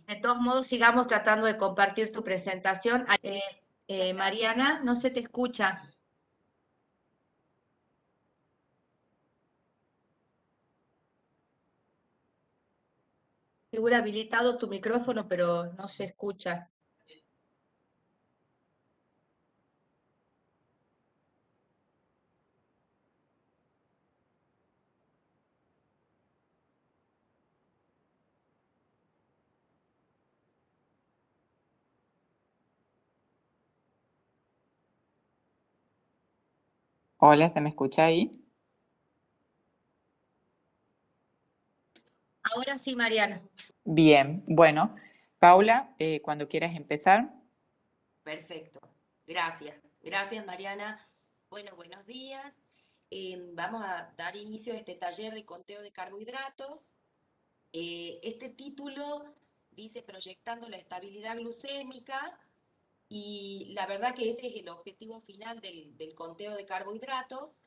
De todos modos, sigamos tratando de compartir tu presentación. Mariana, no se te escucha. Figura habilitado tu micrófono, pero no se escucha. Hola, ¿se me escucha ahí? Ahora sí, Mariana. Bien, bueno, Paula, cuando quieras empezar. Perfecto, gracias. Gracias, Mariana. Bueno, buenos días. Vamos a dar inicio a este taller de conteo de carbohidratos. Este título dice Proyectando la estabilidad glucémica y la verdad que ese es el objetivo final del conteo de carbohidratos.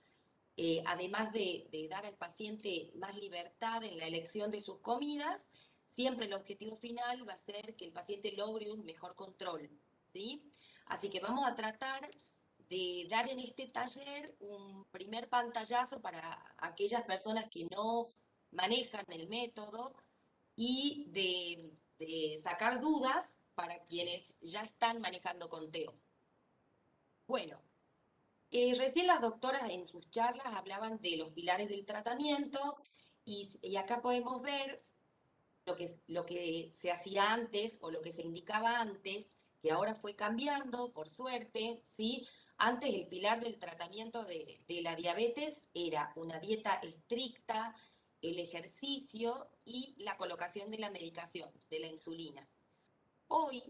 Además de dar al paciente más libertad en la elección de sus comidas, siempre el objetivo final va a ser que el paciente logre un mejor control, ¿sí? Así que vamos a tratar de dar en este taller un primer pantallazo para aquellas personas que no manejan el método y de sacar dudas para quienes ya están manejando conteo. Bueno, recién las doctoras en sus charlas hablaban de los pilares del tratamiento y acá podemos ver lo que se hacía antes o lo que se indicaba antes, que ahora fue cambiando, por suerte, ¿sí? Antes el pilar del tratamiento de la diabetes era una dieta estricta, el ejercicio y la colocación de la medicación, de la insulina. Hoy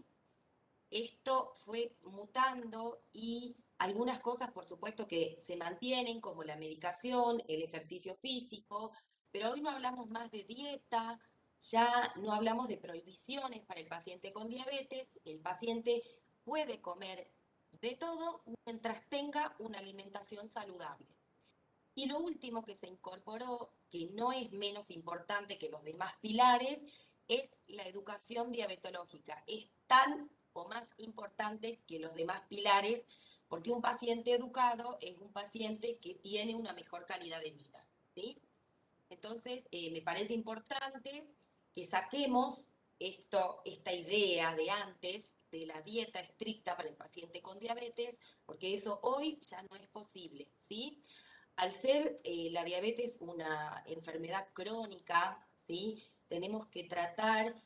esto fue mutando y algunas cosas, por supuesto, que se mantienen, como la medicación, el ejercicio físico, pero hoy no hablamos más de dieta, ya no hablamos de prohibiciones para el paciente con diabetes, el paciente puede comer de todo mientras tenga una alimentación saludable. Y lo último que se incorporó, que no es menos importante que los demás pilares, es la educación diabetológica. Es tan o más importante que los demás pilares, porque un paciente educado es un paciente que tiene una mejor calidad de vida, ¿sí? Entonces, me parece importante que saquemos esta idea de antes de la dieta estricta para el paciente con diabetes, porque eso hoy ya no es posible, ¿sí? Al ser la diabetes una enfermedad crónica, ¿sí? Tenemos que tratar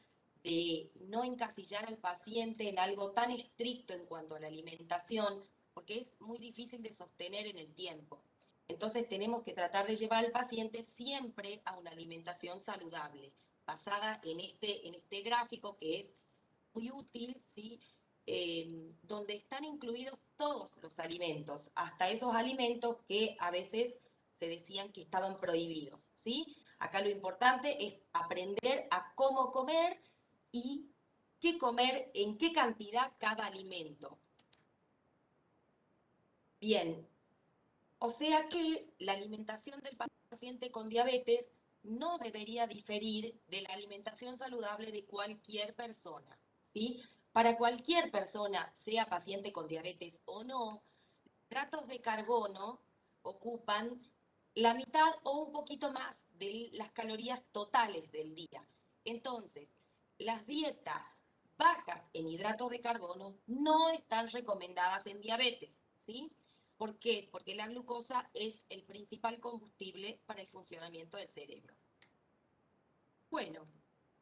de no encasillar al paciente en algo tan estricto en cuanto a la alimentación, porque es muy difícil de sostener en el tiempo. Entonces tenemos que tratar de llevar al paciente siempre a una alimentación saludable, basada en este gráfico que es muy útil, ¿sí? Donde están incluidos todos los alimentos, hasta esos alimentos que a veces se decían que estaban prohibidos, ¿sí? Acá lo importante es aprender a cómo comer y qué comer, en qué cantidad cada alimento. Bien, o sea que la alimentación del paciente con diabetes no debería diferir de la alimentación saludable de cualquier persona, ¿sí? Para cualquier persona, sea paciente con diabetes o no, hidratos de carbono ocupan la mitad o un poquito más de las calorías totales del día. Entonces, las dietas bajas en hidratos de carbono no están recomendadas en diabetes, ¿sí? ¿Por qué? Porque la glucosa es el principal combustible para el funcionamiento del cerebro. Bueno,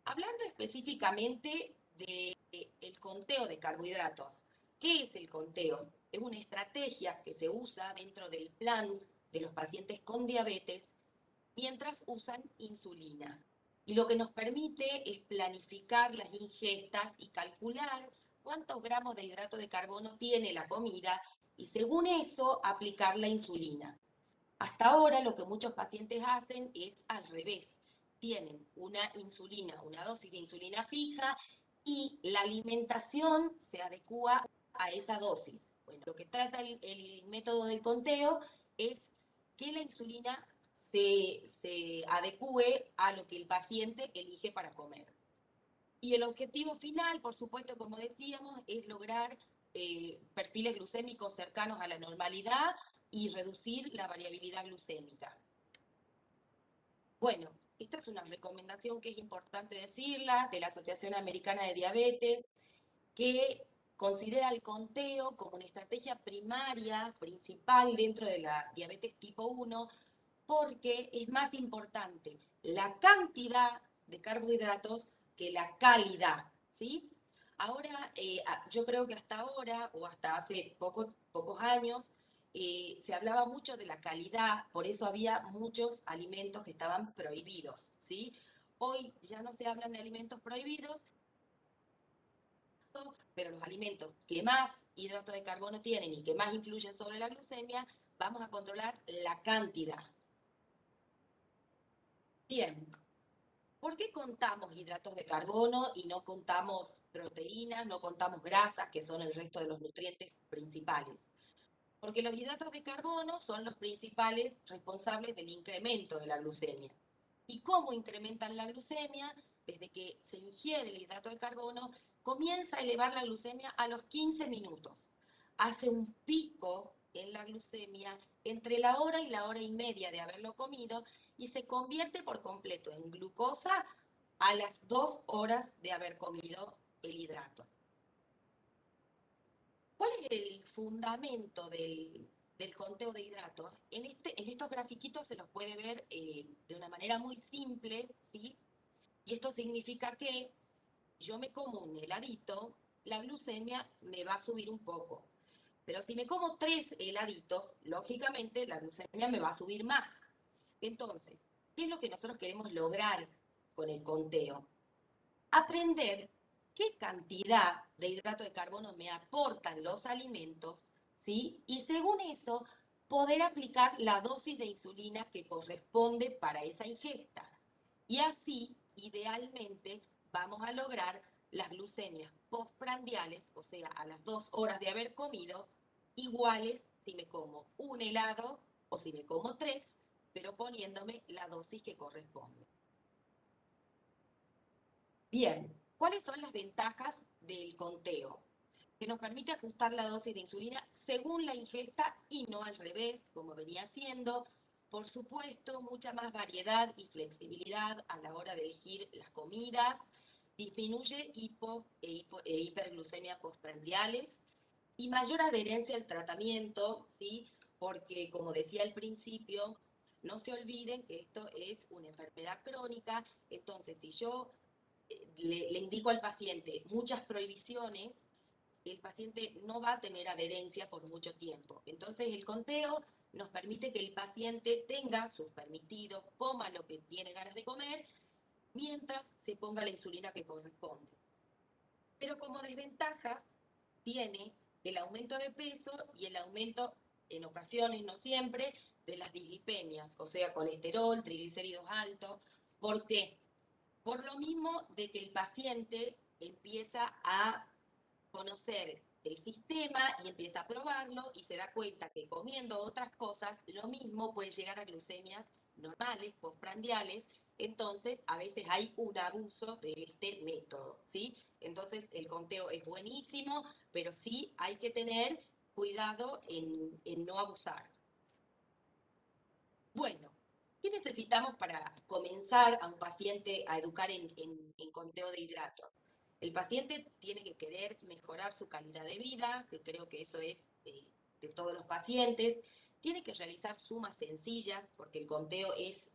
hablando específicamente del conteo de carbohidratos, ¿qué es el conteo? Es una estrategia que se usa dentro del plan de los pacientes con diabetes mientras usan insulina. Y lo que nos permite es planificar las ingestas y calcular cuántos gramos de hidrato de carbono tiene la comida y según eso aplicar la insulina. Hasta ahora lo que muchos pacientes hacen es al revés. Tienen una insulina, una dosis de insulina fija y la alimentación se adecua a esa dosis. Bueno, lo que trata el método del conteo es que la insulina se adecue a lo que el paciente elige para comer. Y el objetivo final, por supuesto, como decíamos, es lograr perfiles glucémicos cercanos a la normalidad y reducir la variabilidad glucémica. Bueno, esta es una recomendación que es importante decirla, de la Asociación Americana de Diabetes, que considera el conteo como una estrategia primaria, principal dentro de la diabetes tipo 1, porque es más importante la cantidad de carbohidratos que la calidad, ¿sí? Ahora, yo creo que hasta ahora, o hasta hace pocos años, se hablaba mucho de la calidad, por eso había muchos alimentos que estaban prohibidos, ¿sí? Hoy ya no se hablan de alimentos prohibidos, pero los alimentos que más hidrato de carbono tienen y que más influyen sobre la glucemia, vamos a controlar la cantidad. Bien, ¿por qué contamos hidratos de carbono y no contamos proteínas, no contamos grasas, que son el resto de los nutrientes principales? Porque los hidratos de carbono son los principales responsables del incremento de la glucemia. ¿Y cómo incrementan la glucemia? Desde que se ingiere el hidrato de carbono, comienza a elevar la glucemia a los 15 minutos. Hace un pico en la glucemia entre la hora y la hora y media de haberlo comido y se convierte por completo en glucosa a las 2 horas de haber comido el hidrato. ¿Cuál es el fundamento del conteo de hidratos? En estos grafiquitos se los puede ver de una manera muy simple, ¿sí? Y esto significa que yo me como un heladito, la glucemia me va a subir un poco. Pero si me como 3 heladitos, lógicamente la glucemia me va a subir más. Entonces, ¿qué es lo que nosotros queremos lograr con el conteo? Aprender qué cantidad de hidrato de carbono me aportan los alimentos, ¿sí? Y según eso, poder aplicar la dosis de insulina que corresponde para esa ingesta. Y así, idealmente, vamos a lograr las glucemias postprandiales, o sea, a las 2 horas de haber comido, iguales si me como un helado o si me como 3, pero poniéndome la dosis que corresponde. Bien, ¿cuáles son las ventajas del conteo? Que nos permite ajustar la dosis de insulina según la ingesta y no al revés, como venía haciendo. Por supuesto, mucha más variedad y flexibilidad a la hora de elegir las comidas, disminuye hiperglucemia postprandiales y mayor adherencia al tratamiento, ¿sí? Porque, como decía al principio, no se olviden que esto es una enfermedad crónica, entonces si yo le indico al paciente muchas prohibiciones, el paciente no va a tener adherencia por mucho tiempo. Entonces el conteo nos permite que el paciente tenga sus permitidos, coma lo que tiene ganas de comer, mientras se ponga la insulina que corresponde. Pero como desventajas tiene el aumento de peso y el aumento, en ocasiones, no siempre, de las dislipemias, o sea, colesterol, triglicéridos altos. ¿Por qué? Por lo mismo de que el paciente empieza a conocer el sistema y empieza a probarlo y se da cuenta que comiendo otras cosas, lo mismo puede llegar a glucemias normales, postprandiales, entonces a veces hay un abuso de este método, ¿sí? Entonces el conteo es buenísimo, pero sí hay que tener cuidado en no abusar. Bueno, ¿qué necesitamos para comenzar a un paciente a educar en conteo de hidratos? El paciente tiene que querer mejorar su calidad de vida, que creo que eso es de todos los pacientes. Tiene que realizar sumas sencillas, porque el conteo es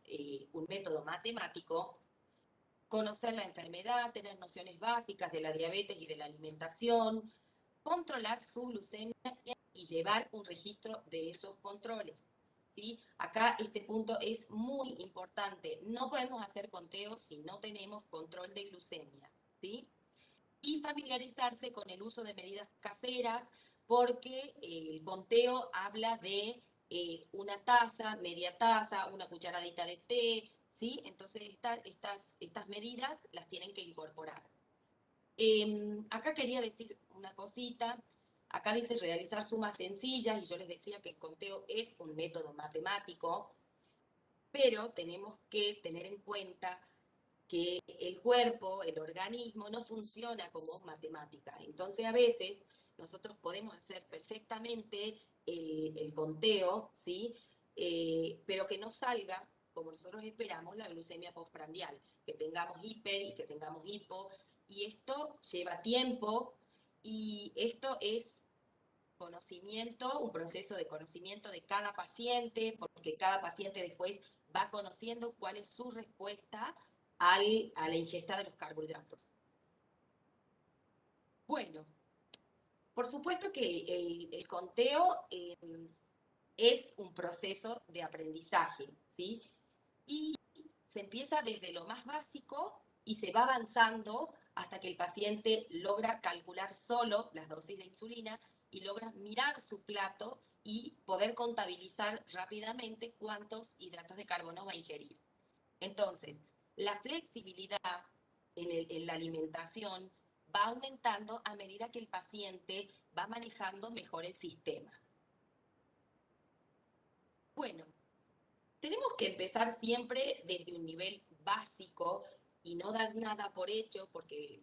un método matemático. Conocer la enfermedad, tener nociones básicas de la diabetes y de la alimentación, controlar su glucemia y llevar un registro de esos controles. ¿Sí? Acá este punto es muy importante. No podemos hacer conteo si no tenemos control de glucemia, ¿sí? Y familiarizarse con el uso de medidas caseras, porque el conteo habla de una taza, media taza, una cucharadita de té, ¿sí? Entonces estas medidas las tienen que incorporar. Acá quería decir una cosita. Acá dice realizar sumas sencillas y yo les decía que el conteo es un método matemático, pero tenemos que tener en cuenta que el cuerpo, el organismo, no funciona como matemática. Entonces, a veces nosotros podemos hacer perfectamente el conteo, ¿sí? Pero que no salga, como nosotros esperamos, la glucemia postprandial, que tengamos hiper y que tengamos hipo, y esto lleva tiempo, y esto es conocimiento, un proceso de conocimiento de cada paciente, porque cada paciente después va conociendo cuál es su respuesta a la ingesta de los carbohidratos. Bueno, por supuesto que el conteo es un proceso de aprendizaje, ¿sí? Y se empieza desde lo más básico y se va avanzando hasta que el paciente logra calcular solo las dosis de insulina y logra mirar su plato y poder contabilizar rápidamente cuántos hidratos de carbono va a ingerir. Entonces, la flexibilidad en la alimentación va aumentando a medida que el paciente va manejando mejor el sistema. Bueno, tenemos que empezar siempre desde un nivel básico y no dar nada por hecho, porque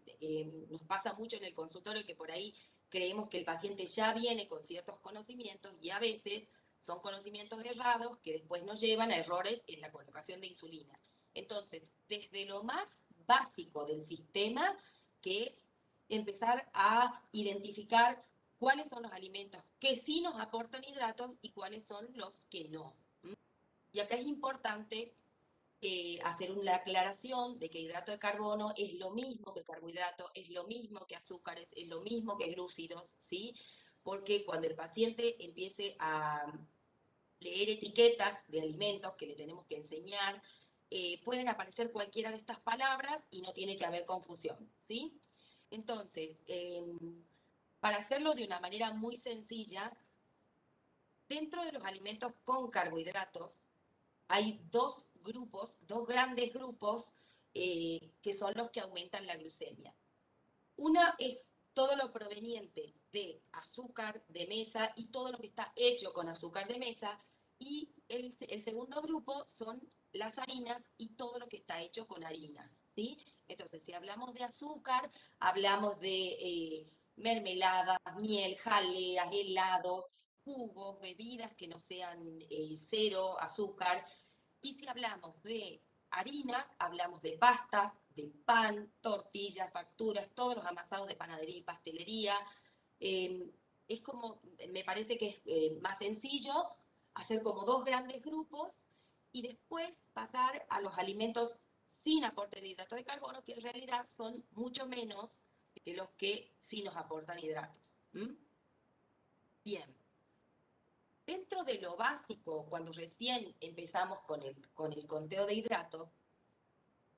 nos pasa mucho en el consultorio que por ahí creemos que el paciente ya viene con ciertos conocimientos y a veces son conocimientos errados que después nos llevan a errores en la colocación de insulina. Entonces, desde lo más básico del sistema, que es empezar a identificar cuáles son los alimentos que sí nos aportan hidratos y cuáles son los que no. Y acá es importante hacer una aclaración de que hidrato de carbono es lo mismo que carbohidrato, es lo mismo que azúcares, es lo mismo que glúcidos, ¿sí? Porque cuando el paciente empiece a leer etiquetas de alimentos que le tenemos que enseñar, pueden aparecer cualquiera de estas palabras y no tiene que haber confusión, ¿sí? Entonces, para hacerlo de una manera muy sencilla, dentro de los alimentos con carbohidratos, hay dos grupos, dos grandes grupos que son los que aumentan la glucemia. Una es todo lo proveniente de azúcar de mesa y todo lo que está hecho con azúcar de mesa, y el segundo grupo son las harinas y todo lo que está hecho con harinas, ¿sí? Entonces, si hablamos de azúcar, hablamos de mermeladas, miel, jaleas, helados, jugos, bebidas que no sean cero azúcar. Y si hablamos de harinas, hablamos de pastas, de pan, tortillas, facturas, todos los amasados de panadería y pastelería. Es como, me parece que es más sencillo hacer como dos grandes grupos y después pasar a los alimentos sin aporte de hidratos de carbono, que en realidad son mucho menos que los que sí nos aportan hidratos. Bien. Dentro de lo básico, cuando recién empezamos con el conteo de hidratos,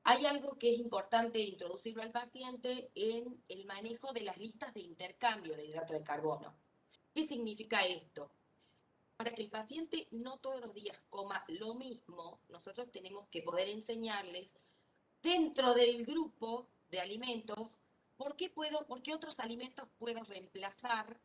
hay algo que es importante introducirlo al paciente en el manejo de las listas de intercambio de hidrato de carbono. ¿Qué significa esto? Para que el paciente no todos los días coma lo mismo, nosotros tenemos que poder enseñarles dentro del grupo de alimentos por qué otros alimentos puedo reemplazar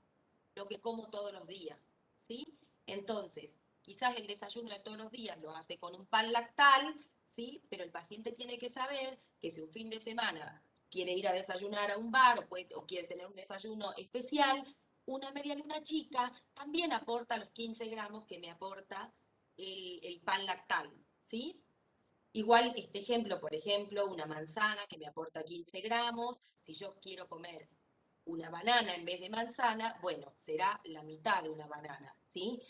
lo que como todos los días, ¿sí? Entonces, quizás el desayuno de todos los días lo hace con un pan lactal, ¿sí? Pero el paciente tiene que saber que si un fin de semana quiere ir a desayunar a un bar o quiere tener un desayuno especial, una media luna chica también aporta los 15 gramos que me aporta el pan lactal, ¿sí? Igual este ejemplo, por ejemplo, una manzana que me aporta 15 gramos, si yo quiero comer una banana en vez de manzana, bueno, será la mitad de una banana, ¿sí?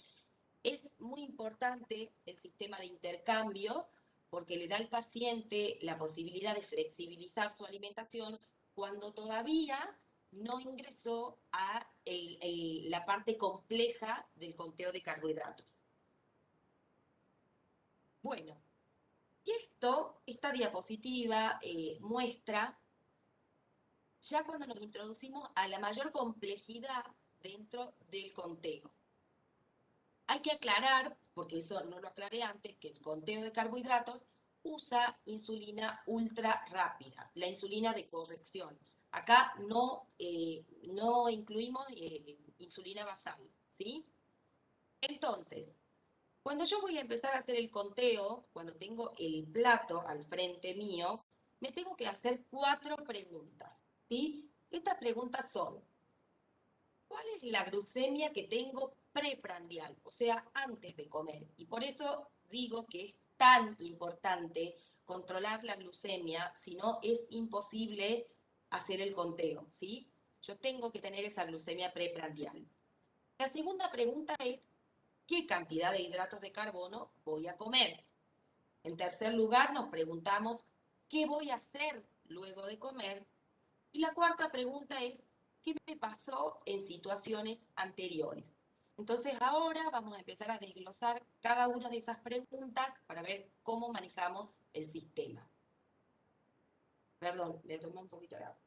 Es muy importante el sistema de intercambio porque le da al paciente la posibilidad de flexibilizar su alimentación cuando todavía no ingresó a la parte compleja del conteo de carbohidratos. Bueno, y esta diapositiva muestra ya cuando nos introducimos a la mayor complejidad dentro del conteo. Hay que aclarar, porque eso no lo aclaré antes, que el conteo de carbohidratos usa insulina ultra rápida, la insulina de corrección. Acá no incluimos insulina basal, ¿sí? Entonces, cuando yo voy a empezar a hacer el conteo, cuando tengo el plato al frente mío, me tengo que hacer 4 preguntas, ¿sí? Estas preguntas son, ¿cuál es la glucemia que tengo preprandial? O sea, antes de comer. Y por eso digo que es tan importante controlar la glucemia, si no es imposible hacer el conteo, ¿sí? Yo tengo que tener esa glucemia preprandial. La segunda pregunta es, ¿qué cantidad de hidratos de carbono voy a comer? En tercer lugar, nos preguntamos, ¿qué voy a hacer luego de comer? Y la cuarta pregunta es, ¿qué me pasó en situaciones anteriores? Entonces ahora vamos a empezar a desglosar cada una de esas preguntas para ver cómo manejamos el sistema. Perdón, me tomé un poquito de agua.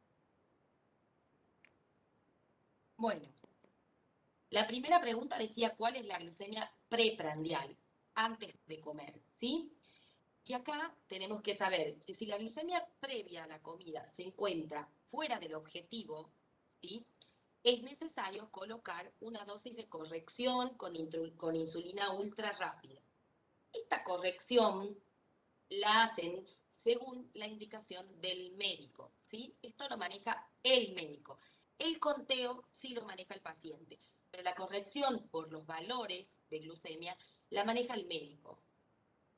Bueno, la primera pregunta decía, ¿cuál es la glucemia preprandial? Antes de comer, ¿sí? Y acá tenemos que saber que si la glucemia previa a la comida se encuentra fuera del objetivo, ¿sí? Es necesario colocar una dosis de corrección con insulina ultra rápida. Esta corrección la hacen según la indicación del médico, ¿sí? Esto lo maneja el médico. El conteo sí lo maneja el paciente, pero la corrección por los valores de glucemia la maneja el médico.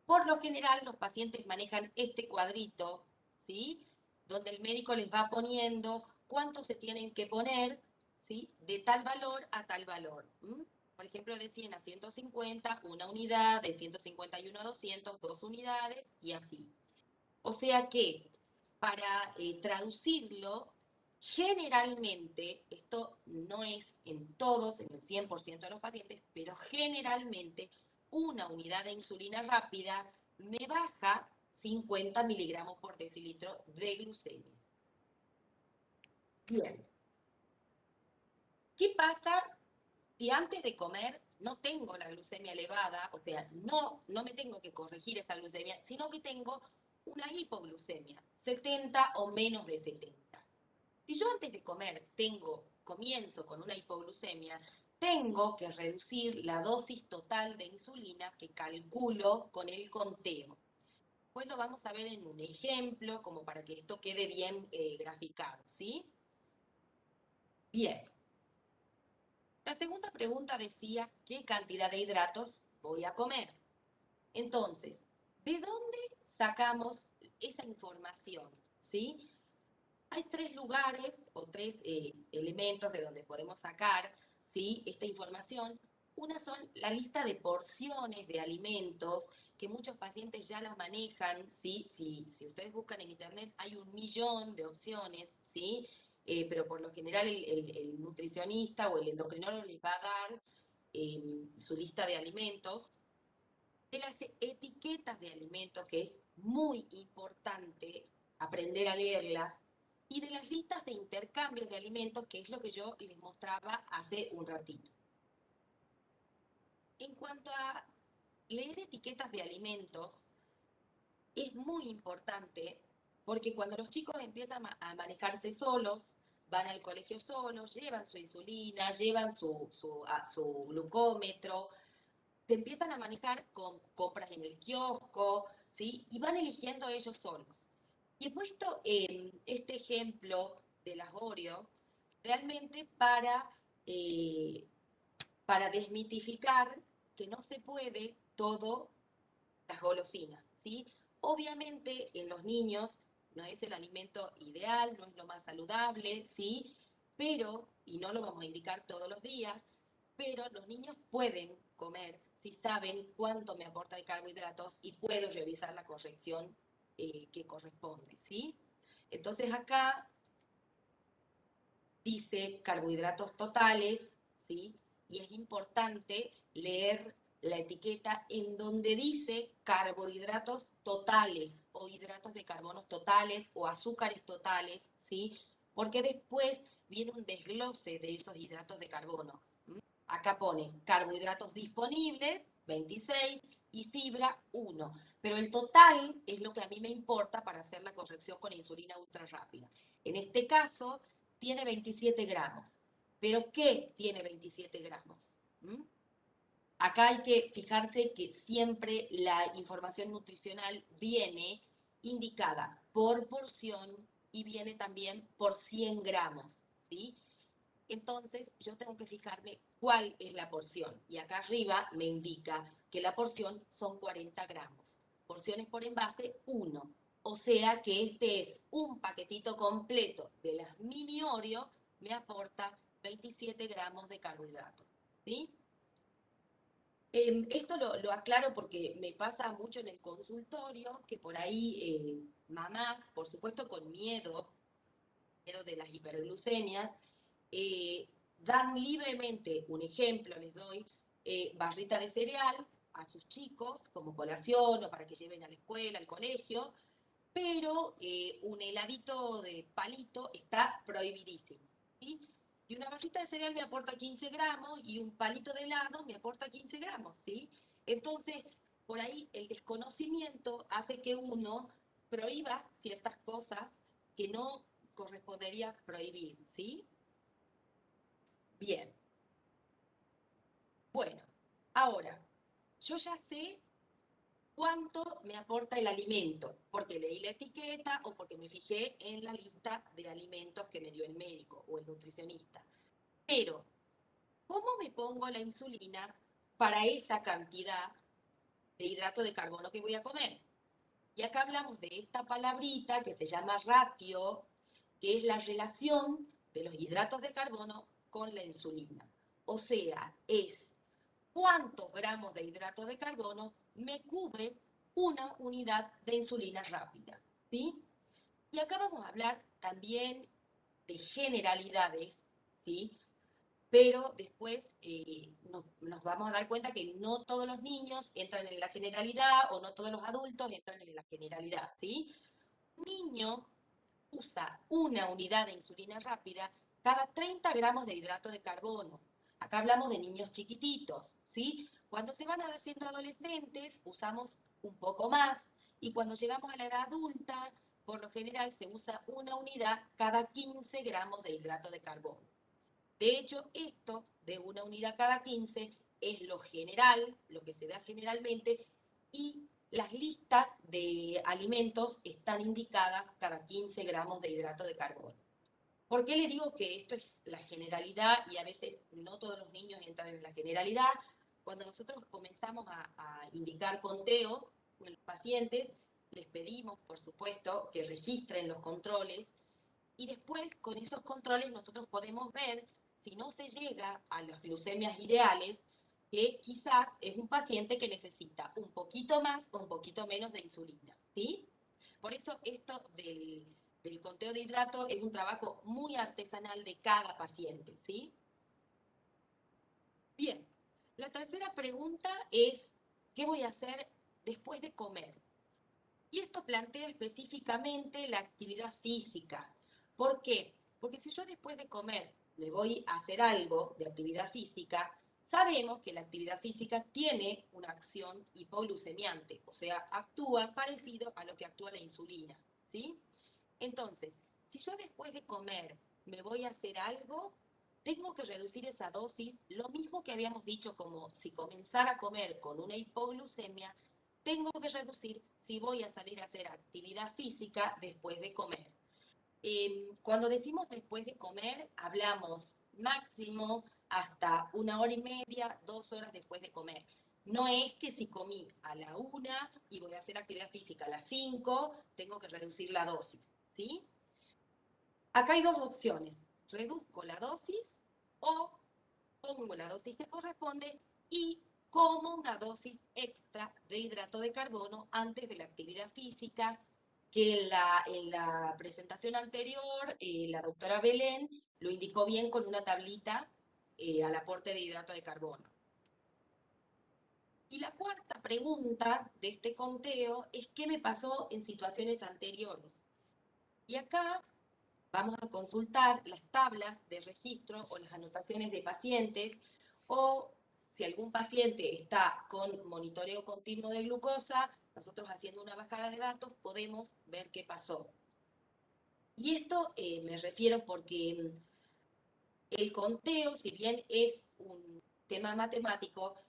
Por lo general, los pacientes manejan este cuadrito, ¿sí? Donde el médico les va poniendo cuánto se tienen que poner, ¿sí? De tal valor a tal valor. Por ejemplo, de 100 a 150, una unidad, de 151 a 200, 2 unidades, y así. O sea que, para traducirlo, generalmente, esto no es en todos, en el 100% de los pacientes, pero generalmente una unidad de insulina rápida me baja 50 miligramos por decilitro de glucemia. Bien. ¿Qué pasa si antes de comer no tengo la glucemia elevada? O sea, no me tengo que corregir esta glucemia, sino que tengo una hipoglucemia, 70 o menos de 70. Si yo antes de comer comienzo con una hipoglucemia, tengo que reducir la dosis total de insulina que calculo con el conteo. Pues lo vamos a ver en un ejemplo, como para que esto quede bien graficado, ¿sí? Bien. La segunda pregunta decía, ¿qué cantidad de hidratos voy a comer? Entonces, ¿de dónde sacamos esa información? ¿Sí? Hay 3 lugares o 3 elementos de donde podemos sacar, ¿sí? Esta información. Una son la lista de porciones de alimentos, que muchos pacientes ya las manejan, ¿sí? Si ustedes buscan en internet hay 1.000.000 de opciones, ¿sí? Pero por lo general el nutricionista o el endocrinólogo les va a dar su lista de alimentos, de las etiquetas de alimentos, que es muy importante aprender a leerlas, y de las listas de intercambios de alimentos, que es lo que yo les mostraba hace un ratito. En cuanto a leer etiquetas de alimentos, es muy importante porque cuando los chicos empiezan a manejarse solos, van al colegio solos, llevan su insulina, llevan su glucómetro, se empiezan a manejar con compras en el kiosco, ¿sí? Y van eligiendo ellos solos. Y he puesto este ejemplo de las Oreo realmente para desmitificar que no se puede todo las golosinas, ¿sí? Obviamente en los niños no es el alimento ideal, no es lo más saludable, ¿sí? Pero, y no lo vamos a indicar todos los días, pero los niños pueden comer si saben cuánto me aporta de carbohidratos y puedo revisar la corrección que corresponde, ¿sí? Entonces acá dice carbohidratos totales, ¿sí? Y es importante leer la etiqueta en donde dice carbohidratos totales o hidratos de carbono totales o azúcares totales, ¿sí? Porque después viene un desglose de esos hidratos de carbono. Acá pone carbohidratos disponibles, 26, y fibra, 1. Pero el total es lo que a mí me importa para hacer la corrección con insulina ultra rápida. En este caso, tiene 27 gramos. ¿Pero qué tiene 27 gramos? Acá hay que fijarse que siempre la información nutricional viene indicada por porción y viene también por 100 gramos, ¿sí? Entonces yo tengo que fijarme cuál es la porción. Y acá arriba me indica que la porción son 40 gramos. Porciones por envase, 1. O sea que este es un paquetito completo de las mini Oreo, me aporta 27 gramos de carbohidratos, ¿sí? Esto lo aclaro porque me pasa mucho en el consultorio, que por ahí mamás, por supuesto con miedo de las hiperglucemias, dan libremente, un ejemplo les doy, barrita de cereal a sus chicos como colación o para que lleven a la escuela, al colegio, pero un heladito de palito está prohibidísimo, ¿sí? Y una barrita de cereal me aporta 15 gramos y un palito de helado me aporta 15 gramos, ¿sí? Entonces, por ahí el desconocimiento hace que uno prohíba ciertas cosas que no correspondería prohibir, ¿sí? Bien. Bueno, ahora, yo ya sé cuánto me aporta el alimento, porque leí la etiqueta o porque me fijé en la lista de alimentos que me dio el médico o el nutricionista. Pero, ¿cómo me pongo la insulina para esa cantidad de hidrato de carbono que voy a comer? Y acá hablamos de esta palabrita que se llama ratio, que es la relación de los hidratos de carbono con la insulina. O sea, es cuántos gramos de hidrato de carbono me cubre una unidad de insulina rápida, ¿sí? Y acá vamos a hablar también de generalidades, ¿sí? Pero después nos vamos a dar cuenta que no todos los niños entran en la generalidad o no todos los adultos entran en la generalidad, ¿sí? Un niño usa una unidad de insulina rápida cada 30 gramos de hidrato de carbono. Acá hablamos de niños chiquititos, ¿sí? Cuando se van haciendo adolescentes, usamos un poco más, y cuando llegamos a la edad adulta, por lo general se usa una unidad cada 15 gramos de hidrato de carbono. De hecho, esto de una unidad cada 15 es lo general, lo que se da generalmente, y las listas de alimentos están indicadas cada 15 gramos de hidrato de carbono. ¿Por qué le digo que esto es la generalidad y a veces no todos los niños entran en la generalidad? Cuando nosotros comenzamos a indicar conteo en los pacientes, les pedimos, por supuesto, que registren los controles y después con esos controles nosotros podemos ver si no se llega a las glucemias ideales, que quizás es un paciente que necesita un poquito más o un poquito menos de insulina, ¿sí? Por eso esto del conteo de hidratos es un trabajo muy artesanal de cada paciente, ¿sí? Bien, la tercera pregunta es, ¿qué voy a hacer después de comer? Y esto plantea específicamente la actividad física. ¿Por qué? Porque si yo después de comer me voy a hacer algo de actividad física, sabemos que la actividad física tiene una acción hipoglucemiante, o sea, actúa parecido a lo que actúa la insulina, ¿sí? Entonces, si yo después de comer me voy a hacer algo, tengo que reducir esa dosis, lo mismo que habíamos dicho como si comenzara a comer con una hipoglucemia, tengo que reducir si voy a salir a hacer actividad física después de comer. Cuando decimos después de comer, hablamos máximo hasta 1 hora y media, 2 horas después de comer. No es que si comí a la 1 y voy a hacer actividad física a las 5, tengo que reducir la dosis, ¿sí? Acá hay dos opciones. Reduzco la dosis o pongo la dosis que corresponde y como una dosis extra de hidrato de carbono antes de la actividad física, que en la presentación anterior la doctora Belén lo indicó bien con una tablita al aporte de hidrato de carbono. Y la cuarta pregunta de este conteo es ¿qué me pasó en situaciones anteriores? Y acá vamos a consultar las tablas de registro o las anotaciones de pacientes, o si algún paciente está con monitoreo continuo de glucosa, nosotros haciendo una bajada de datos podemos ver qué pasó. Y esto me refiero porque el conteo, si bien es un tema matemático,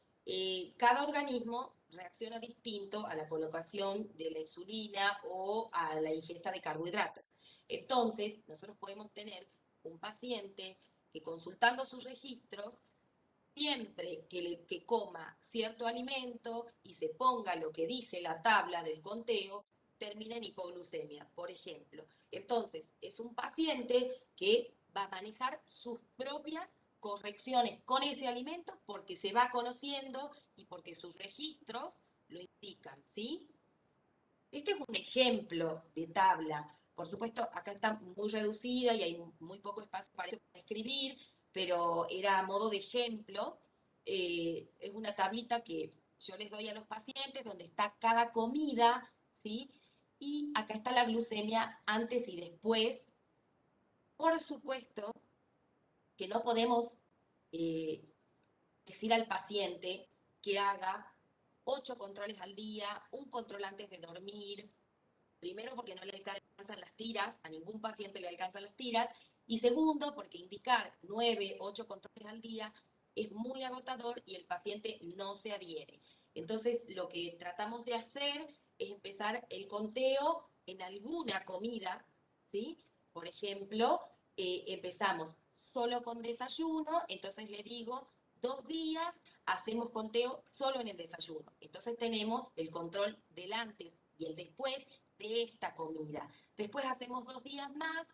cada organismo reacciona distinto a la colocación de la insulina o a la ingesta de carbohidratos. Entonces, nosotros podemos tener un paciente que consultando sus registros, siempre que coma cierto alimento y se ponga lo que dice la tabla del conteo, termina en hipoglucemia, por ejemplo. Entonces, es un paciente que va a manejar sus propias correcciones con ese alimento porque se va conociendo y porque sus registros lo indican, ¿sí? Este es un ejemplo de tabla. Por supuesto, acá está muy reducida y hay muy poco espacio para escribir, pero era a modo de ejemplo. Es una tablita que yo les doy a los pacientes donde está cada comida, ¿sí? Y acá está la glucemia antes y después. Por supuesto que no podemos eh, decir al paciente que haga 8 controles al día, un control antes de dormir. Primero, porque no le alcanzan las tiras, a ningún paciente le alcanzan las tiras. Y segundo, porque indicar 9, 8 controles al día es muy agotador y el paciente no se adhiere. Entonces, lo que tratamos de hacer es empezar el conteo en alguna comida, ¿sí? Por ejemplo, empezamos solo con desayuno, entonces le digo, 2 días hacemos conteo solo en el desayuno. Entonces tenemos el control del antes y el después de esta comida. Después hacemos 2 días más,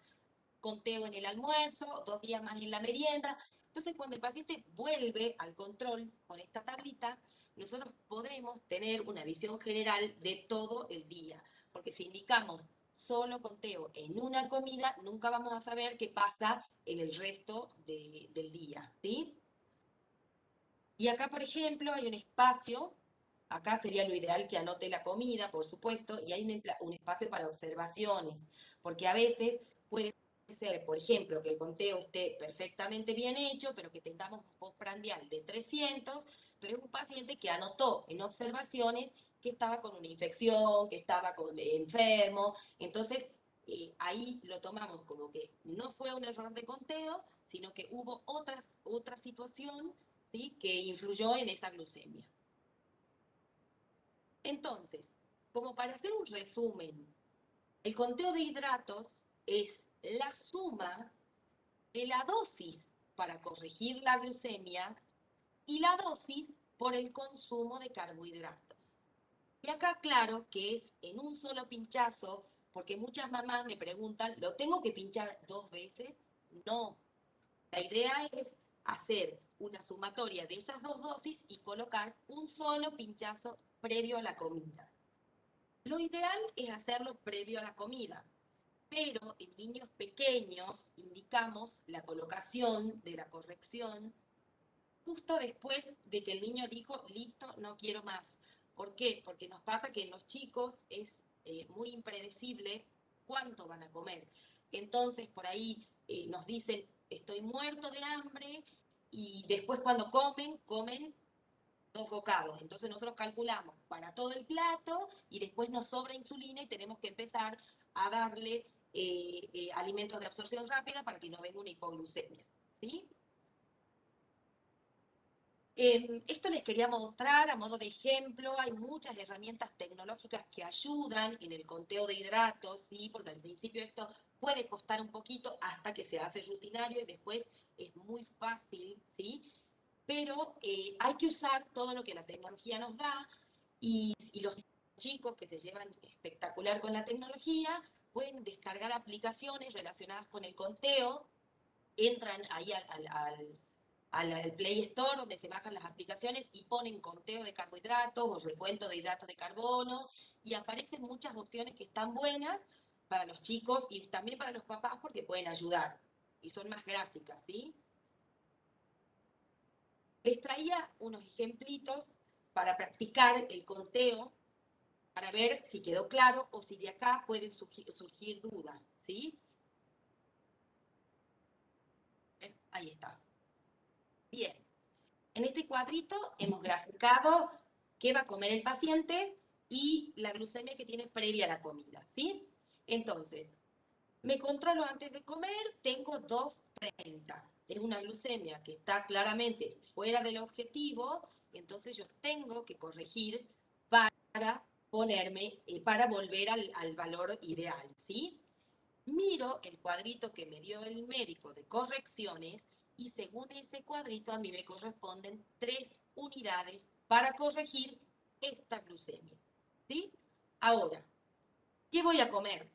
conteo en el almuerzo, 2 días más en la merienda. Entonces, cuando el paciente vuelve al control con esta tablita, nosotros podemos tener una visión general de todo el día. Porque si indicamos solo conteo en una comida, nunca vamos a saber qué pasa en el resto del día, ¿sí? Y acá, por ejemplo, hay un espacio. Acá sería lo ideal que anote la comida, por supuesto, y hay un espacio para observaciones, porque a veces puede ser, por ejemplo, que el conteo esté perfectamente bien hecho, pero que tengamos un postprandial de 300, pero es un paciente que anotó en observaciones que estaba con una infección, que estaba enfermo, entonces ahí lo tomamos como que no fue un error de conteo, sino que hubo otra situación, ¿sí?, que influyó en esa glucemia. Entonces, como para hacer un resumen, el conteo de hidratos es la suma de la dosis para corregir la glucemia y la dosis por el consumo de carbohidratos. Y acá claro que es en un solo pinchazo, porque muchas mamás me preguntan, ¿lo tengo que pinchar 2 veces? No. La idea es hacer una sumatoria de esas 2 dosis y colocar un solo pinchazo previo a la comida. Lo ideal es hacerlo previo a la comida, pero en niños pequeños indicamos la colocación de la corrección justo después de que el niño dijo, listo, no quiero más. ¿Por qué? Porque nos pasa que en los chicos es muy impredecible cuánto van a comer. Entonces, por ahí nos dicen, estoy muerto de hambre, y después cuando comen 2 bocados. Entonces nosotros calculamos para todo el plato y después nos sobra insulina y tenemos que empezar a darle alimentos de absorción rápida para que no venga una hipoglucemia, ¿sí? Esto les quería mostrar a modo de ejemplo. Hay muchas herramientas tecnológicas que ayudan en el conteo de hidratos, ¿sí? Porque al principio esto puede costar un poquito hasta que se hace rutinario y después es muy fácil, ¿sí? Pero hay que usar todo lo que la tecnología nos da, y los chicos que se llevan espectacular con la tecnología pueden descargar aplicaciones relacionadas con el conteo, entran ahí al Play Store donde se bajan las aplicaciones y ponen conteo de carbohidratos o recuento de hidratos de carbono, y aparecen muchas opciones que están buenas para los chicos y también para los papás porque pueden ayudar y son más gráficas, ¿sí? Les traía unos ejemplitos para practicar el conteo, para ver si quedó claro o si de acá pueden surgir dudas, ¿sí? Ahí está. Bien. En este cuadrito hemos graficado qué va a comer el paciente y la glucemia que tiene previa a la comida, ¿sí? Entonces, me controlo antes de comer, tengo 230. Es una glucemia que está claramente fuera del objetivo, entonces yo tengo que corregir para ponerme, para volver al valor ideal, ¿sí? Miro el cuadrito que me dio el médico de correcciones y según ese cuadrito a mí me corresponden 3 unidades para corregir esta glucemia, ¿sí? Ahora, ¿qué voy a comer?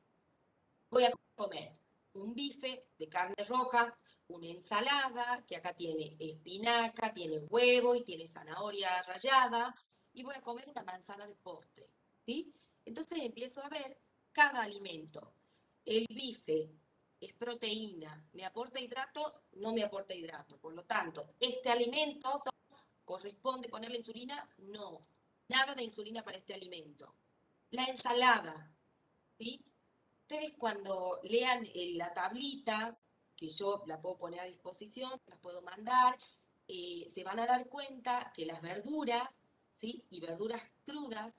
Voy a comer un bife de carne roja, una ensalada, que acá tiene espinaca, tiene huevo y tiene zanahoria rallada, y voy a comer una manzana de postre, ¿sí? Entonces empiezo a ver cada alimento. El bife es proteína, ¿me aporta hidrato? No me aporta hidrato. Por lo tanto, este alimento corresponde ponerle insulina, no. Nada de insulina para este alimento. La ensalada, ¿sí? Ustedes cuando lean la tablita, que yo la puedo poner a disposición, las puedo mandar, se van a dar cuenta que las verduras, ¿sí? Y verduras crudas,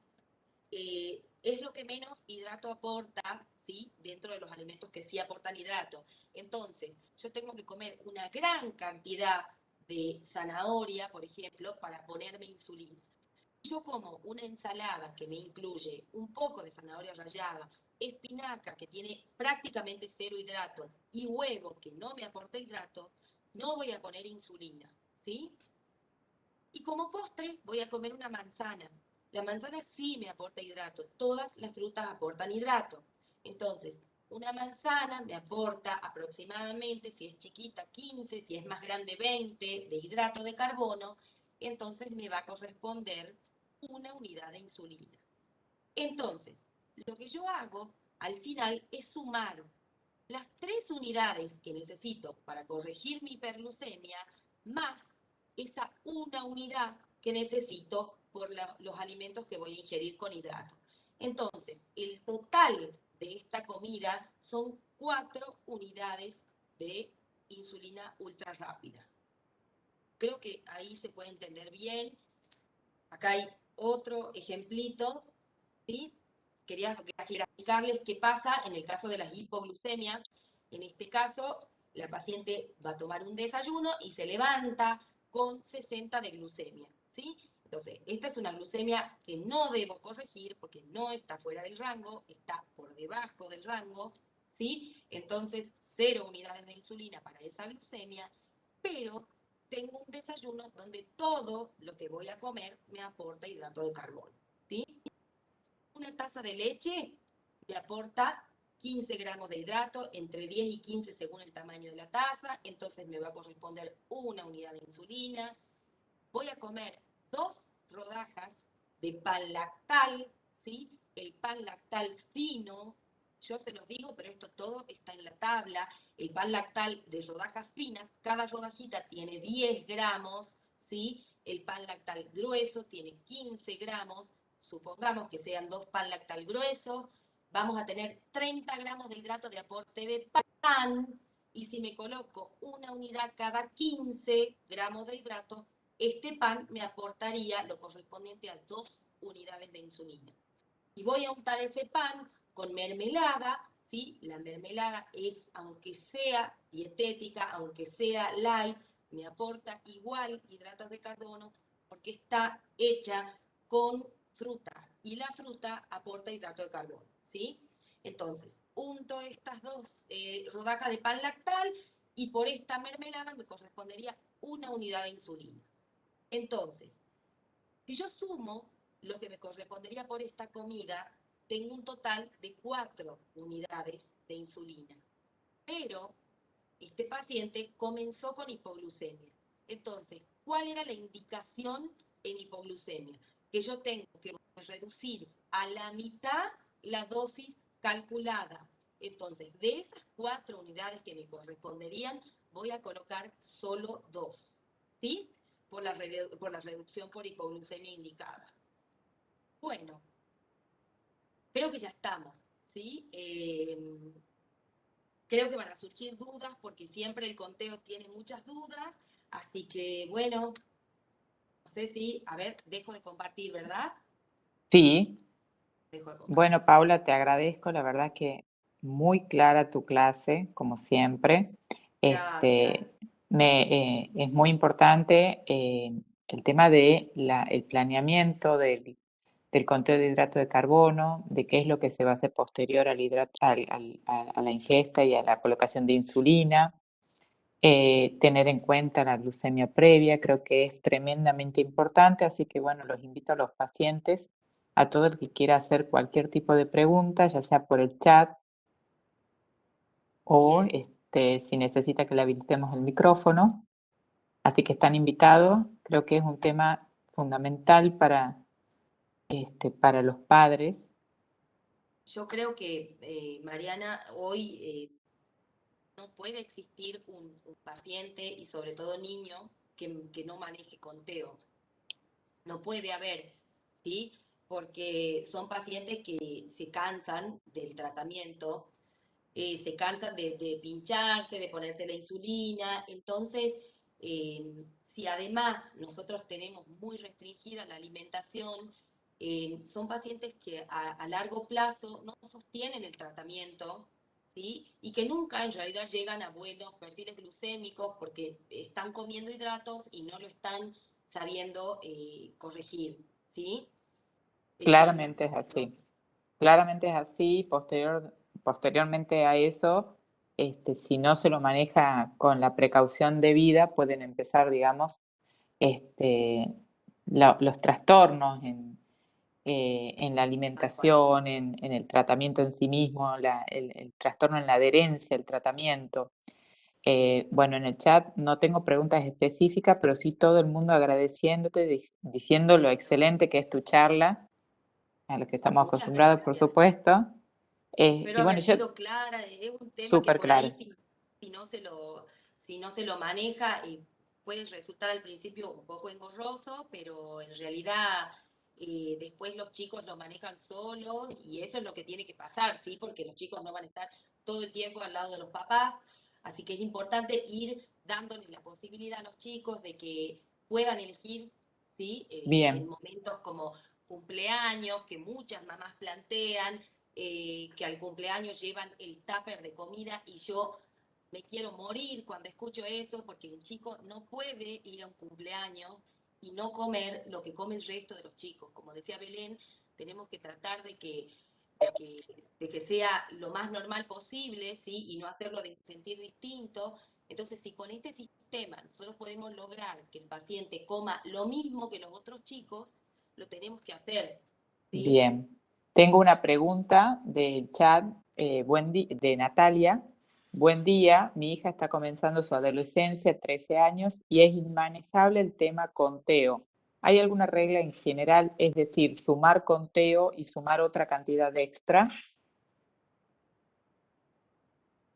es lo que menos hidrato aporta, ¿sí? Dentro de los alimentos que sí aportan hidrato. Entonces, yo tengo que comer una gran cantidad de zanahoria, por ejemplo, para ponerme insulina. Yo como una ensalada que me incluye un poco de zanahoria rallada, espinaca que tiene prácticamente cero hidrato y huevo que no me aporta hidrato, no voy a poner insulina, ¿sí? Y como postre voy a comer una manzana. La manzana sí me aporta hidrato, todas las frutas aportan hidrato. Entonces, una manzana me aporta aproximadamente, si es chiquita, 15, si es más grande, 20 de hidrato de carbono, entonces me va a corresponder una unidad de insulina. Entonces, lo que yo hago al final es sumar las 3 unidades que necesito para corregir mi hiperglucemia más esa una unidad que necesito por los alimentos que voy a ingerir con hidrato. Entonces, el total de esta comida son 4 unidades de insulina ultra rápida. Creo que ahí se puede entender bien. Acá hay otro ejemplito, ¿sí? Quería explicarles qué pasa en el caso de las hipoglucemias. En este caso, la paciente va a tomar un desayuno y se levanta con 60 de glucemia, ¿sí? Entonces, esta es una glucemia que no debo corregir porque no está fuera del rango, está por debajo del rango, ¿sí? Entonces, 0 unidades de insulina para esa glucemia, pero tengo un desayuno donde todo lo que voy a comer me aporta hidrato de carbono, ¿sí? Una taza de leche me aporta 15 gramos de hidrato, entre 10 y 15 según el tamaño de la taza, entonces me va a corresponder una unidad de insulina. Voy a comer 2 rodajas de pan lactal, ¿sí? El pan lactal fino, yo se los digo, pero esto todo está en la tabla. El pan lactal de rodajas finas, cada rodajita tiene 10 gramos, ¿sí? El pan lactal grueso tiene 15 gramos, supongamos que sean 2 pan lactal gruesos, vamos a tener 30 gramos de hidrato de aporte de pan, y si me coloco una unidad cada 15 gramos de hidrato, este pan me aportaría lo correspondiente a 2 unidades de insulina. Y voy a untar ese pan con mermelada, ¿sí? La mermelada es, aunque sea dietética, aunque sea light, me aporta igual hidratos de carbono porque está hecha con fruta y la fruta aporta hidrato de carbono, ¿sí? Entonces, unto estas 2 rodajas de pan lactal y por esta mermelada me correspondería una unidad de insulina. Entonces, si yo sumo lo que me correspondería por esta comida, tengo un total de 4 unidades de insulina. Pero este paciente comenzó con hipoglucemia. Entonces, ¿cuál era la indicación en hipoglucemia? Que yo tengo que reducir a la mitad la dosis calculada. Entonces, de esas 4 unidades que me corresponderían, voy a colocar solo 2, ¿sí? Por la reducción por hipoglucemia indicada. Bueno, creo que ya estamos, ¿sí? Creo que van a surgir dudas porque siempre el conteo tiene muchas dudas, así que bueno, no sé si, a ver, dejo de compartir, ¿verdad? Sí, Dejo de compartir. bueno, Paula, te agradezco, la verdad que muy clara tu clase, como siempre. Gracias. Es muy importante el tema de el planeamiento del conteo de hidrato de carbono, de qué es lo que se va a hacer posterior al a la ingesta y a la colocación de insulina, tener en cuenta la glucemia previa, creo que es tremendamente importante, así que bueno, los invito a los pacientes, a todo el que quiera hacer cualquier tipo de pregunta, ya sea por el chat o si necesita que le habilitemos el micrófono. Así que están invitados, creo que es un tema fundamental para los padres. Yo creo que, Mariana, hoy no puede existir un paciente y sobre todo niño que no maneje conteo. No puede haber, ¿sí? Porque son pacientes que se cansan del tratamiento, se cansan de pincharse, de ponerse la insulina. Entonces, si además nosotros tenemos muy restringida la alimentación, son pacientes que a largo plazo no sostienen el tratamiento, ¿sí? Y que nunca en realidad llegan a buenos perfiles glucémicos porque están comiendo hidratos y no lo están sabiendo corregir, ¿sí? Claramente es así. Claramente es así. Posteriormente a eso, si no se lo maneja con la precaución debida, pueden empezar, digamos, los trastornos en la alimentación, en el tratamiento en sí mismo, el trastorno en la adherencia, el tratamiento. Bueno, en el chat no tengo preguntas específicas, pero sí todo el mundo agradeciéndote, diciendo lo excelente que es tu charla, a lo que estamos Muchas acostumbrados, por gracias. supuesto. Y Espero bueno, haber yo, sido clara, es un tema que súper por ahí claro. si no se lo maneja puede resultar al principio un poco engorroso, pero en realidad después los chicos lo manejan solos y eso es lo que tiene que pasar, ¿sí? Porque los chicos no van a estar todo el tiempo al lado de los papás, así que es importante ir dándoles la posibilidad a los chicos de que puedan elegir, ¿sí? En Bien, momentos como cumpleaños, que muchas mamás plantean, que al cumpleaños llevan el tupper de comida y yo me quiero morir cuando escucho eso porque un chico no puede ir a un cumpleaños y no comer lo que come el resto de los chicos. Como decía Belén, tenemos que tratar de que sea lo más normal posible, ¿sí? Y no hacerlo de sentir distinto. Entonces, si con este sistema nosotros podemos lograr que el paciente coma lo mismo que los otros chicos, lo tenemos que hacer, ¿sí? bien. Tengo una pregunta del chat de Natalia. Buen día, mi hija está comenzando su adolescencia, 13 años, y es inmanejable el tema conteo. ¿Hay alguna regla en general, es decir, sumar conteo y sumar otra cantidad extra?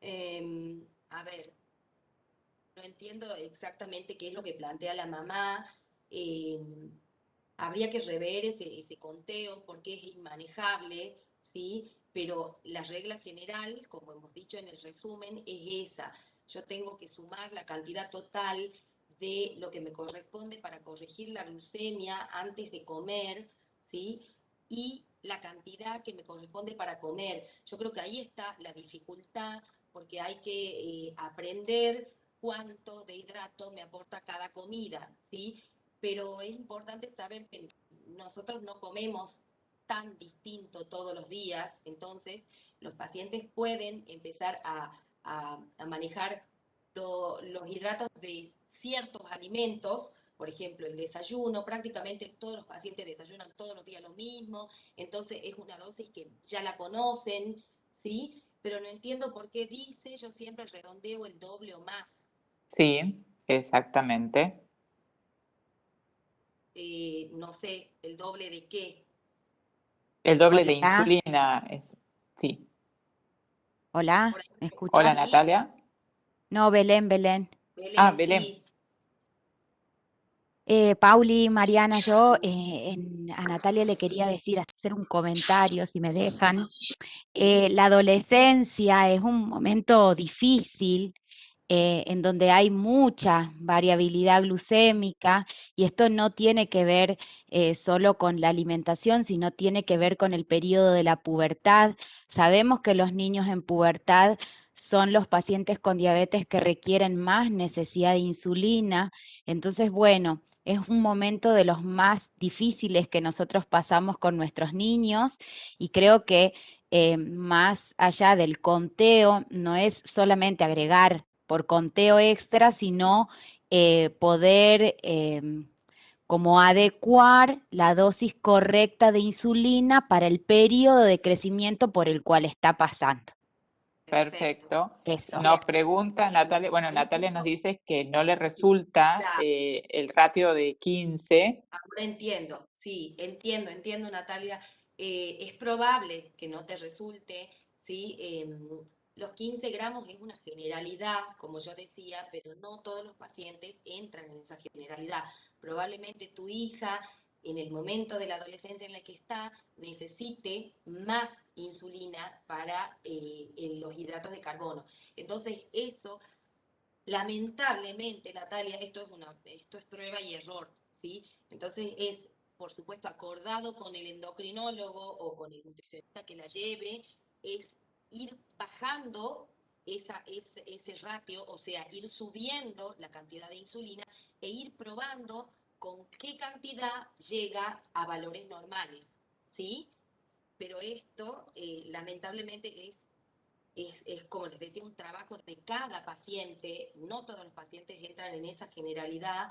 A ver, no entiendo exactamente qué es lo que plantea la mamá. Habría que rever ese conteo porque es inmanejable, ¿sí? Pero la regla general, como hemos dicho en el resumen, es esa. Yo tengo que sumar la cantidad total de lo que me corresponde para corregir la glucemia antes de comer, ¿sí? Y la cantidad que me corresponde para comer. Yo creo que ahí está la dificultad porque hay que aprender cuánto de hidrato me aporta cada comida, ¿sí? Pero es importante saber que nosotros no comemos tan distinto todos los días, entonces los pacientes pueden empezar a manejar los hidratos de ciertos alimentos, por ejemplo, el desayuno, prácticamente todos los pacientes desayunan todos los días lo mismo, entonces es una dosis que ya la conocen, ¿sí? Pero no entiendo por qué dice, yo siempre redondeo el doble o más. Sí, exactamente. No sé, el doble de qué. El doble de Hola, insulina, sí. Por hola, ahí, ¿me Hola escuchan? ¿sí? Natalia. No, Belén, Belén. Ah, Belén, Belén. sí. Pauli, Mariana, yo a Natalia le quería decir, hacer un comentario, si me dejan. La adolescencia es un momento difícil en donde hay mucha variabilidad glucémica y esto no tiene que ver solo con la alimentación, sino tiene que ver con el periodo de la pubertad. Sabemos que los niños en pubertad son los pacientes con diabetes que requieren más necesidad de insulina. Entonces, bueno, es un momento de los más difíciles que nosotros pasamos con nuestros niños y creo que más allá del conteo, no es solamente agregar por conteo extra, sino poder como adecuar la dosis correcta de insulina para el periodo de crecimiento por el cual está pasando. Perfecto. Eso. Nos pregunta Natalia, bueno, Natalia nos dice que no le resulta Claro. el ratio de 15. Ahora entiendo, sí, entiendo, Natalia. Es probable que no te resulte, ¿sí? Los 15 gramos es una generalidad, como yo decía, pero no todos los pacientes entran en esa generalidad. Probablemente tu hija, en el momento de la adolescencia en la que está, necesite más insulina para los hidratos de carbono. Entonces, eso, lamentablemente, Natalia, esto es prueba y error, ¿sí? Entonces es, por supuesto, acordado con el endocrinólogo o con el nutricionista que la lleve, es ir bajando ese ratio, o sea, ir subiendo la cantidad de insulina e ir probando con qué cantidad llega a valores normales, ¿sí? Pero esto, lamentablemente, como les decía, un trabajo de cada paciente, no todos los pacientes entran en esa generalidad,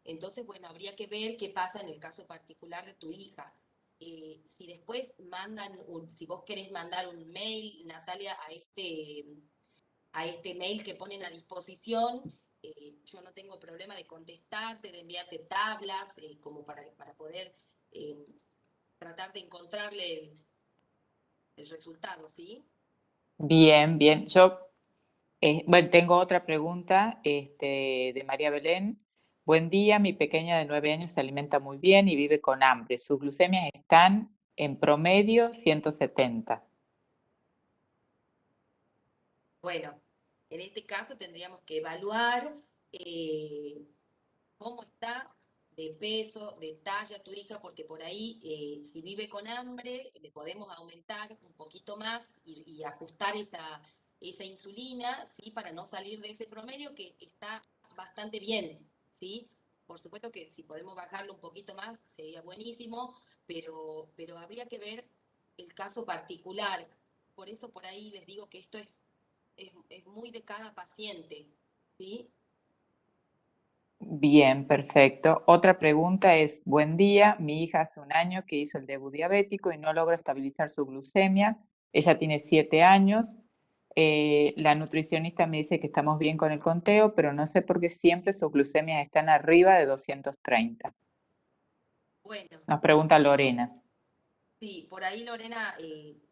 entonces, bueno, habría que ver qué pasa en el caso particular de tu hija. Si después si vos querés mandar un mail, Natalia, a este mail que ponen a disposición, yo no tengo problema de contestarte, de enviarte tablas, como para poder eh, tratar de encontrarle el resultado, ¿sí? Bien, bien. Yo, bueno, tengo otra pregunta de María Belén. Buen día, mi pequeña de 9 años se alimenta muy bien y vive con hambre. Sus glucemias están en promedio 170. Bueno, en este caso tendríamos que evaluar eh, cómo está de peso, de talla tu hija, porque por ahí, si vive con hambre, le podemos aumentar un poquito más y ajustar esa insulina, ¿sí? Para no salir de ese promedio que está bastante bien, ¿sí? Por supuesto que si podemos bajarlo un poquito más sería buenísimo, pero habría que ver el caso particular. Por eso por ahí les digo que esto es muy de cada paciente, ¿sí? Bien, perfecto. Otra pregunta es, buen día, mi hija hace un año que hizo el debut diabético y no logra estabilizar su glucemia. Ella tiene 7 años. La nutricionista me dice que estamos bien con el conteo, pero no sé por qué siempre sus glucemias están arriba de 230. Bueno, Nos pregunta Lorena. sí, por ahí, Lorena,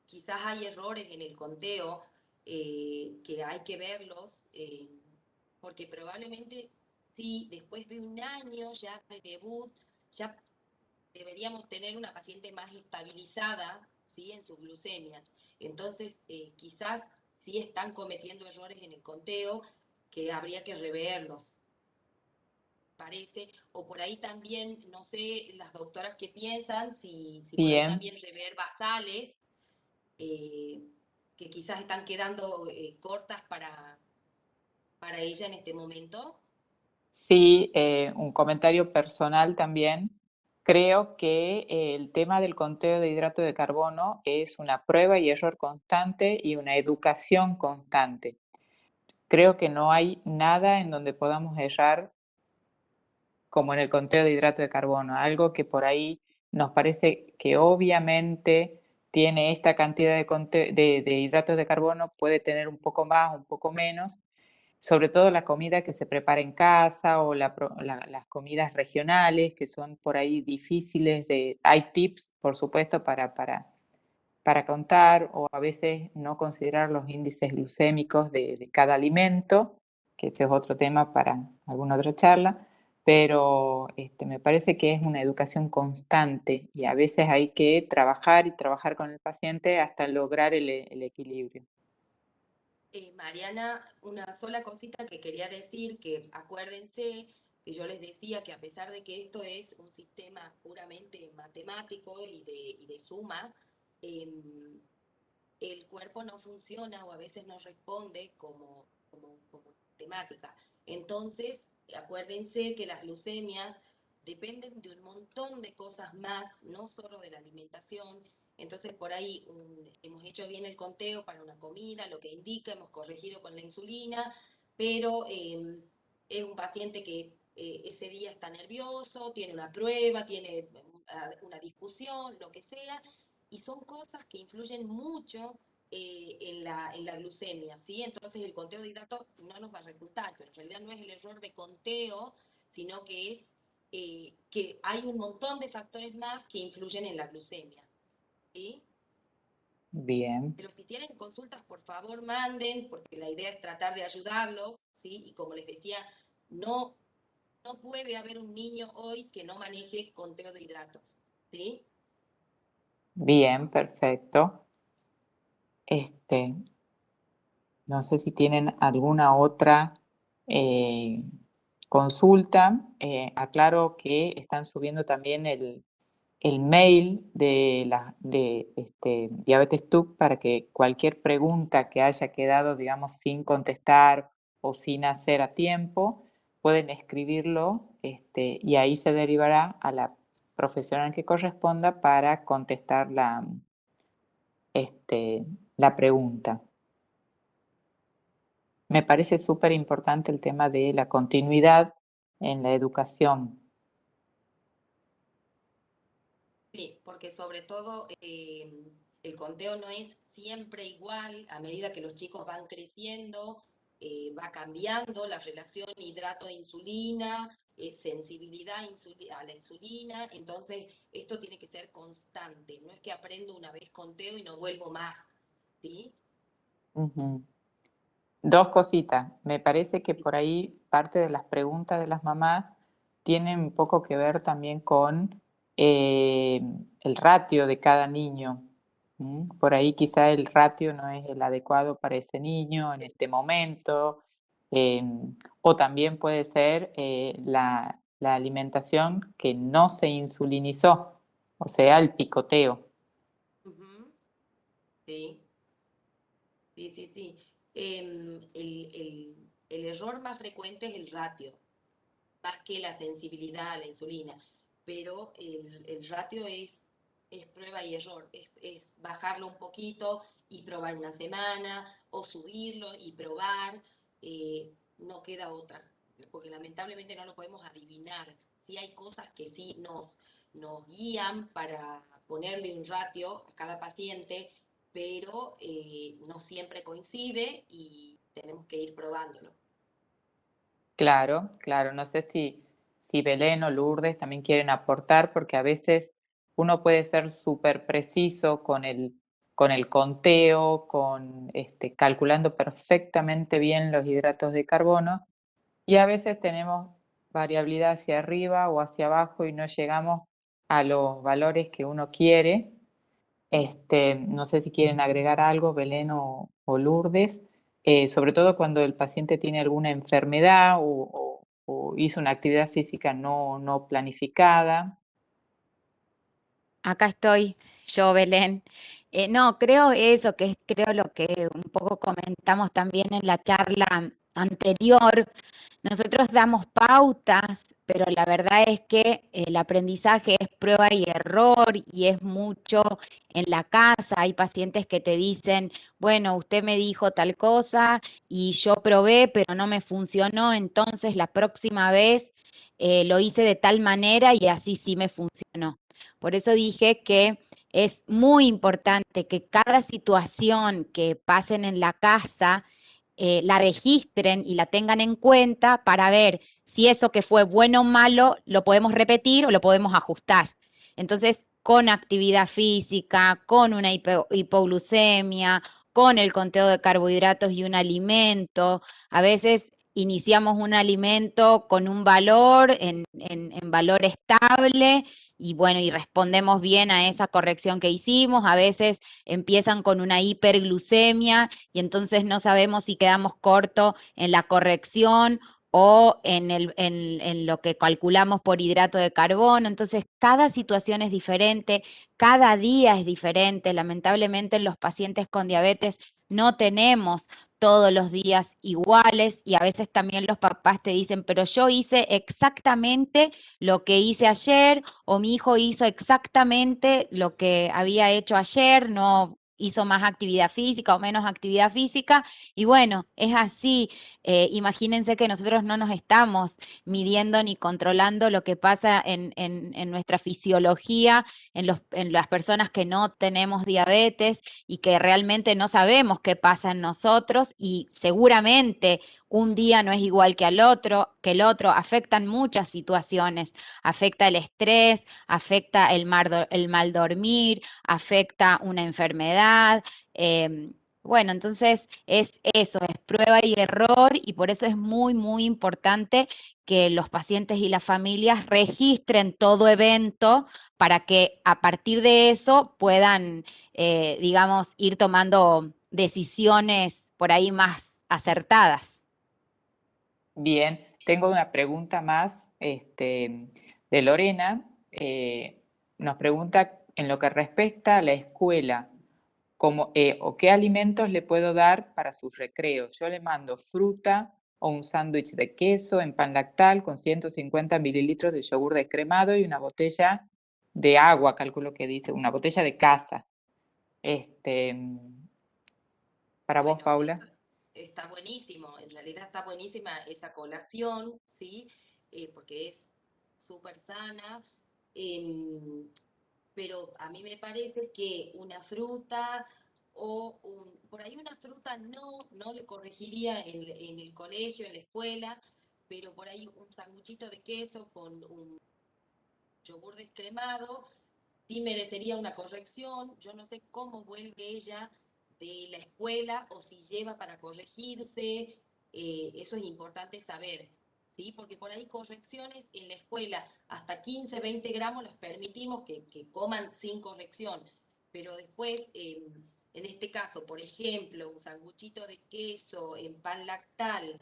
quizás hay errores en el conteo que hay que verlos, porque probablemente sí, después de un año ya de debut, ya deberíamos tener una paciente más estabilizada, ¿sí? En sus glucemias. Entonces, quizás sí están cometiendo errores en el conteo que habría que reverlos, parece, o por ahí también, no sé, las doctoras que piensan, si por ahí Bien. también rever basales, eh, que quizás están quedando cortas para ella en este momento. Sí, un comentario personal también. Creo que el tema del conteo de hidrato de carbono es una prueba y error constante y una educación constante. Creo que no hay nada en donde podamos errar como en el conteo de hidrato de carbono, algo que por ahí nos parece que obviamente tiene esta cantidad de hidratos de carbono, puede tener un poco más, un poco menos, sobre todo la comida que se prepara en casa o las comidas regionales que son por ahí difíciles de... Hay tips, por supuesto, para contar o a veces no considerar los índices glucémicos de cada alimento, que ese es otro tema para alguna otra charla, pero me parece que es una educación constante y a veces hay que trabajar y trabajar con el paciente hasta lograr el equilibrio. Mariana, una sola cosita que quería decir, que acuérdense que yo les decía que a pesar de que esto es un sistema puramente matemático y de suma, el cuerpo no funciona o a veces no responde como temática. Entonces, acuérdense que las glucemias dependen de un montón de cosas más, no solo de la alimentación. Entonces, por ahí hemos hecho bien el conteo para una comida, lo que indica, hemos corregido con la insulina, pero es un paciente que ese día está nervioso, tiene una prueba, tiene una discusión, lo que sea, y son cosas que influyen mucho en la glucemia, ¿sí? Entonces el conteo de hidratos no nos va a resultar, pero en realidad no es el error de conteo, sino que es que hay un montón de factores más que influyen en la glucemia, ¿sí? Bien. Pero si tienen consultas, por favor manden, porque la idea es tratar de ayudarlos, ¿sí? Y como les decía, no puede haber un niño hoy que no maneje conteo de hidratos, ¿sí? Bien, perfecto. No sé si tienen alguna otra consulta. Aclaro que están subiendo también el mail de Diabetes TUC para que cualquier pregunta que haya quedado, digamos, sin contestar o sin hacer a tiempo, pueden escribirlo y ahí se derivará a la profesional que corresponda para contestar la pregunta. Me parece súper importante el tema de la continuidad en la educación. Sí, porque sobre todo el conteo no es siempre igual, a medida que los chicos van creciendo, va cambiando la relación hidrato-insulina, sensibilidad a la insulina, entonces esto tiene que ser constante, no es que aprendo una vez conteo y no vuelvo más, ¿sí? Ujú. Dos cositas. Me parece que por ahí parte de las preguntas de las mamás tienen un poco que ver también con el ratio de cada niño. Por ahí quizá el ratio no es el adecuado para ese niño en este momento. O también puede ser la alimentación que no se insulinizó, o sea, el picoteo. Ujú. Sí, sí, sí, sí. El error más frecuente es el ratio, más que la sensibilidad a la insulina, pero el ratio es prueba y error, es bajarlo un poquito y probar una semana, o subirlo y probar, no queda otra, porque lamentablemente no lo podemos adivinar. Sí hay cosas que sí nos guían para ponerle un ratio a cada paciente, pero no siempre coincide y tenemos que ir probándolo. Claro, claro. No sé si Belén o Lourdes también quieren aportar, porque a veces uno puede ser súper preciso con el conteo, calculando perfectamente bien los hidratos de carbono, y a veces tenemos variabilidad hacia arriba o hacia abajo y no llegamos a los valores que uno quiere. No sé si quieren agregar algo, Belén o Lourdes, sobre todo cuando el paciente tiene alguna enfermedad o hizo una actividad física no planificada. Acá estoy yo, Belén. No, creo eso, que creo lo que un poco comentamos también en la charla anterior. Nosotros damos pautas, pero la verdad es que el aprendizaje es prueba y error y es mucho en la casa. Hay pacientes que te dicen, bueno, usted me dijo tal cosa y yo probé, pero no me funcionó, entonces la próxima vez lo hice de tal manera y así sí me funcionó. Por eso dije que es muy importante que cada situación que pasen en la casa la registren y la tengan en cuenta para ver si eso que fue bueno o malo lo podemos repetir o lo podemos ajustar. Entonces, con actividad física, con una hipoglucemia, con el conteo de carbohidratos y un alimento, a veces iniciamos un alimento con un valor en valor estable y bueno, y respondemos bien a esa corrección que hicimos. A veces empiezan con una hiperglucemia y entonces no sabemos si quedamos corto en la corrección o en lo que calculamos por hidrato de carbono. Entonces, cada situación es diferente, cada día es diferente. Lamentablemente, en los pacientes con diabetes no tenemos todos los días iguales y a veces también los papás te dicen, pero yo hice exactamente lo que hice ayer o mi hijo hizo exactamente lo que había hecho ayer, no hizo más actividad física o menos actividad física y bueno, es así. Imagínense que nosotros no nos estamos midiendo ni controlando lo que pasa en nuestra fisiología, en las personas que no tenemos diabetes y que realmente no sabemos qué pasa en nosotros y seguramente un día no es igual que el otro, afectan muchas situaciones, afecta el estrés, afecta el mal dormir, afecta una enfermedad. Bueno, entonces es eso, es prueba y error y por eso es muy, muy importante que los pacientes y las familias registren todo evento para que a partir de eso puedan, digamos, ir tomando decisiones por ahí más acertadas. Bien, tengo una pregunta más de Lorena. Nos pregunta en lo que respecta a la escuela, o qué alimentos le puedo dar para sus recreos. Yo le mando fruta o un sándwich de queso en pan lactal con 150 mililitros de yogur descremado y una botella de agua, calculo que dice, una botella de casa. Para vos, Bueno, Paula. eso está buenísimo, en realidad está buenísima esa colación, ¿sí? Porque es súper sana, em, pero a mí me parece que una fruta por ahí una fruta no le corregiría en el colegio, en la escuela, pero por ahí un sanguchito de queso con un yogur descremado sí merecería una corrección. Yo no sé cómo vuelve ella de la escuela o si lleva para corregirse. Eso es importante saber, ¿sí? Porque por ahí correcciones en la escuela, hasta 15, 20 gramos los permitimos que coman sin corrección. Pero después, en este caso, por ejemplo, un sanguchito de queso en pan lactal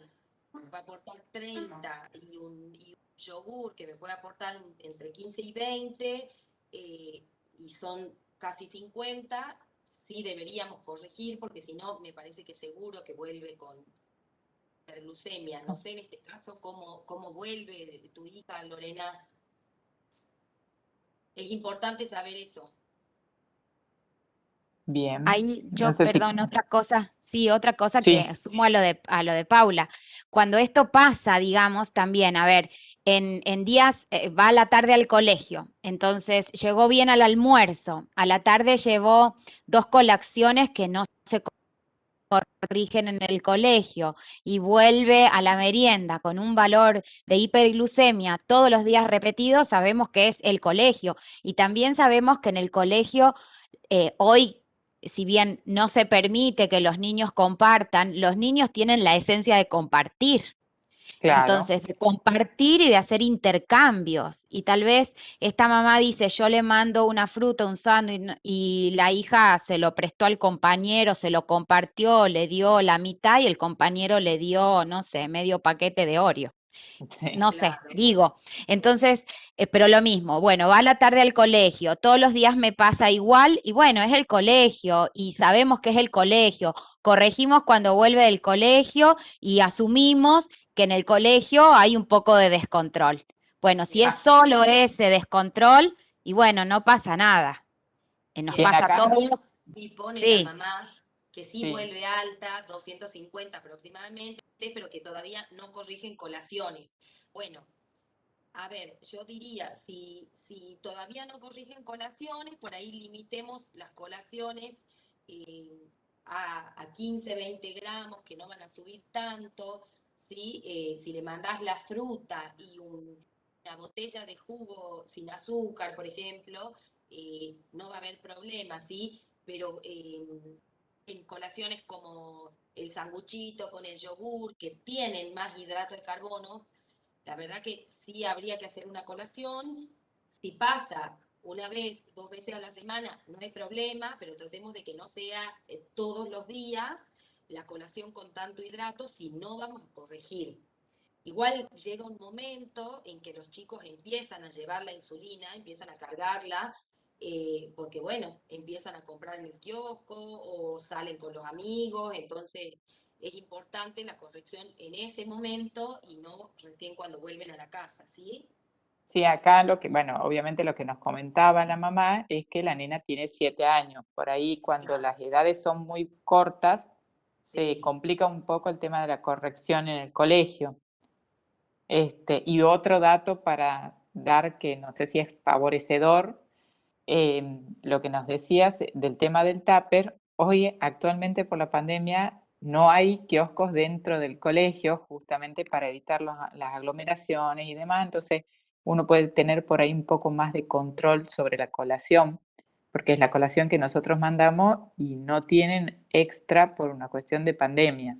va a aportar 30 y un yogur que me puede aportar entre 15 y 20 y son casi 50, sí deberíamos corregir porque si no me parece que seguro que vuelve con hiperglucemia. No sé en este caso cómo vuelve tu hija Lorena. Es importante saber eso. Bien. Ahí No yo, sé si... perdón, otra cosa, sí, otra cosa Sí, que sumo a lo de Paula. Cuando esto pasa, digamos, también, a ver, en días va a la tarde al colegio, entonces llegó bien al almuerzo, a la tarde llevó dos colaciones que no se corrigen en el colegio y vuelve a la merienda con un valor de hiperglucemia todos los días repetidos, sabemos que es el colegio. Y también sabemos que en el colegio hoy, si bien no se permite que los niños compartan, los niños tienen la esencia de compartir. claro. Entonces, de compartir y de hacer intercambios. Y tal vez esta mamá dice, yo le mando una fruta, un sándwich, y la hija se lo prestó al compañero, se lo compartió, le dio la mitad y el compañero le dio, no sé, medio paquete de Oreo. Sí. No sé, Claro. digo. Entonces, pero lo mismo, bueno, va a la tarde al colegio, todos los días me pasa igual y bueno, es el colegio y sabemos que es el colegio. Corregimos cuando vuelve del colegio y asumimos que en el colegio hay un poco de descontrol. Bueno, si es Claro. solo ese descontrol, y bueno, no pasa nada. Nos Y en Bien, pasa a este acá. caso, todos, sí pone la sí. mamá que sí Sí. vuelve alta, 250 aproximadamente, pero que todavía no corrigen colaciones. Bueno, a ver, yo diría, si todavía no corrigen colaciones, por ahí limitemos las colaciones a 15, 20 gramos, que no van a subir tanto, ¿sí? Si le mandás la fruta y una botella de jugo sin azúcar, por ejemplo, no va a haber problema, ¿sí? Pero en colaciones como el sanguchito con el yogur, que tienen más hidrato de carbono, la verdad que sí habría que hacer una colación. Si pasa una vez, 2 veces a la semana, no hay problema, pero tratemos de que no sea todos los días la colación con tanto hidrato, si no vamos a corregir. Igual llega un momento en que los chicos empiezan a llevar la insulina, empiezan a cargarla, porque bueno, empiezan a comprar en el kiosco o salen con los amigos, entonces es importante la corrección en ese momento y no recién cuando vuelven a la casa, ¿sí? Sí, acá bueno, obviamente lo que nos comentaba la mamá es que la nena tiene 7 años. Por ahí cuando las edades son muy cortas, se Sí. complica un poco el tema de la corrección en el colegio. Y otro dato para dar que no sé si es favorecedor, lo que nos decías del tema del tupper, hoy actualmente por la pandemia no hay kioscos dentro del colegio justamente para evitar las aglomeraciones y demás, entonces uno puede tener por ahí un poco más de control sobre la colación, porque es la colación que nosotros mandamos y no tienen extra por una cuestión de pandemia.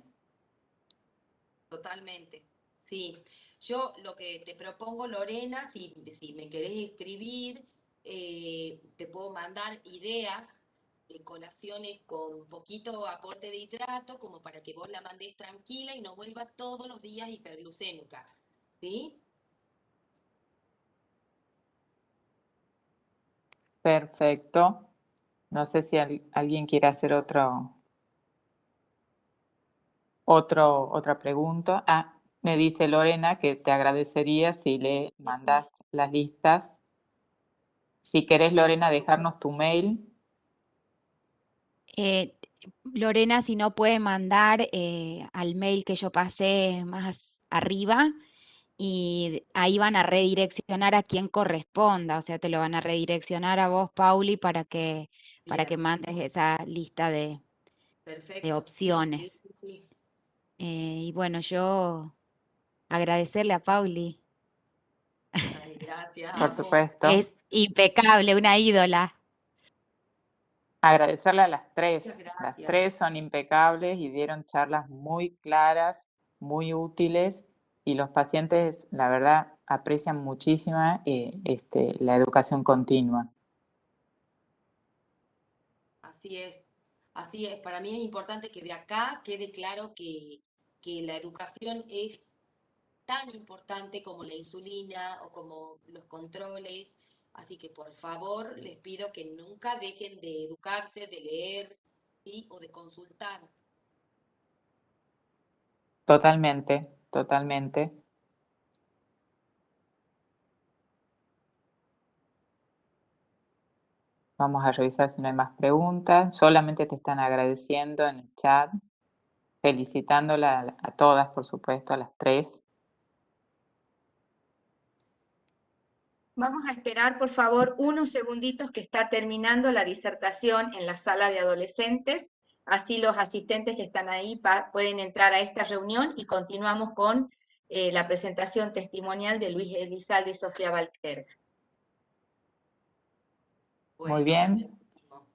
Totalmente, sí. Yo lo que te propongo, Lorena, si me querés escribir, te puedo mandar ideas de colaciones con poquito aporte de hidrato, como para que vos la mandes tranquila y no vuelva todos los días hiperglucémica, ¿sí? Perfecto. No sé si alguien quiere hacer otra pregunta. Me dice Lorena que te agradecería si le mandas las listas. Si querés, Lorena, dejarnos tu mail. Lorena, si no puede mandar al mail que yo pasé más arriba y ahí van a redireccionar a quien corresponda, o sea, te lo van a redireccionar a vos, Pauli, para que Bien, mandes esa lista de perfecto. opciones. Sí, sí, sí. Y bueno, yo agradecerle a Pauli, Ay, gracias Por a vos. supuesto. es impecable, una ídola. Agradecerle a las Muchas tres. Las gracias. tres son impecables y dieron charlas muy claras, muy útiles y los pacientes, la verdad, aprecian muchísimo la educación continua. Así es, así es. Para mí es importante que de acá quede claro que la educación es tan importante como la insulina o como los controles. Así que por favor les pido que nunca dejen de educarse, de leer, ¿sí? O de consultar. Totalmente, totalmente. Vamos a revisar si no hay más preguntas. Solamente te están agradeciendo en el chat, felicitándola a todas, por supuesto, a las tres. Vamos a esperar, por favor, unos segunditos que está terminando la disertación en la sala de adolescentes. Así los asistentes que están ahí pueden entrar a esta reunión y continuamos con la presentación testimonial de Luis Elizalde y Sofía Valquer. Muy Bueno, bien. buenísimo.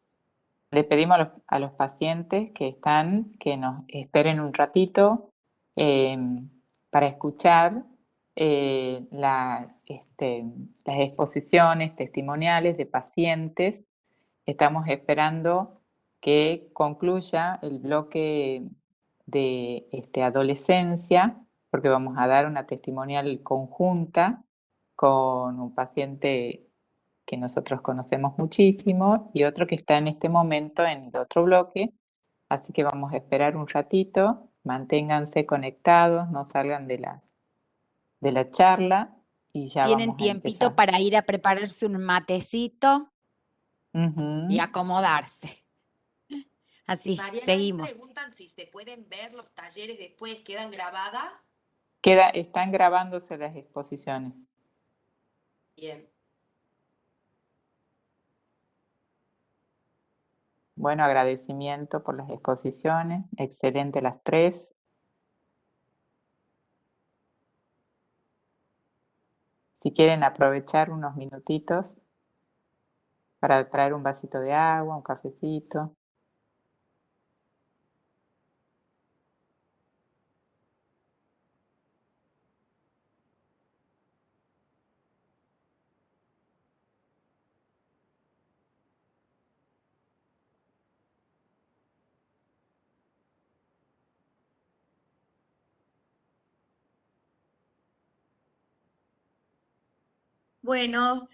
Le pedimos a los pacientes que están que nos esperen un ratito para escuchar las exposiciones testimoniales de pacientes. Estamos esperando que concluya el bloque de adolescencia, porque vamos a dar una testimonial conjunta con un paciente que nosotros conocemos muchísimo y otro que está en este momento en el otro bloque. Así que vamos a esperar un ratito, manténganse conectados, no salgan de la charla y ya Tienen vamos a tiempito empezar. para ir a prepararse un matecito y Ujú. acomodarse. Así, Mariana, ahí seguimos. preguntan si se pueden ver los talleres después, ¿quedan grabadas? Están grabándose las exposiciones. Bien. Bueno, agradecimiento por las exposiciones, excelente las tres. Si quieren aprovechar unos minutitos para traer un vasito de agua, un cafecito. Bueno,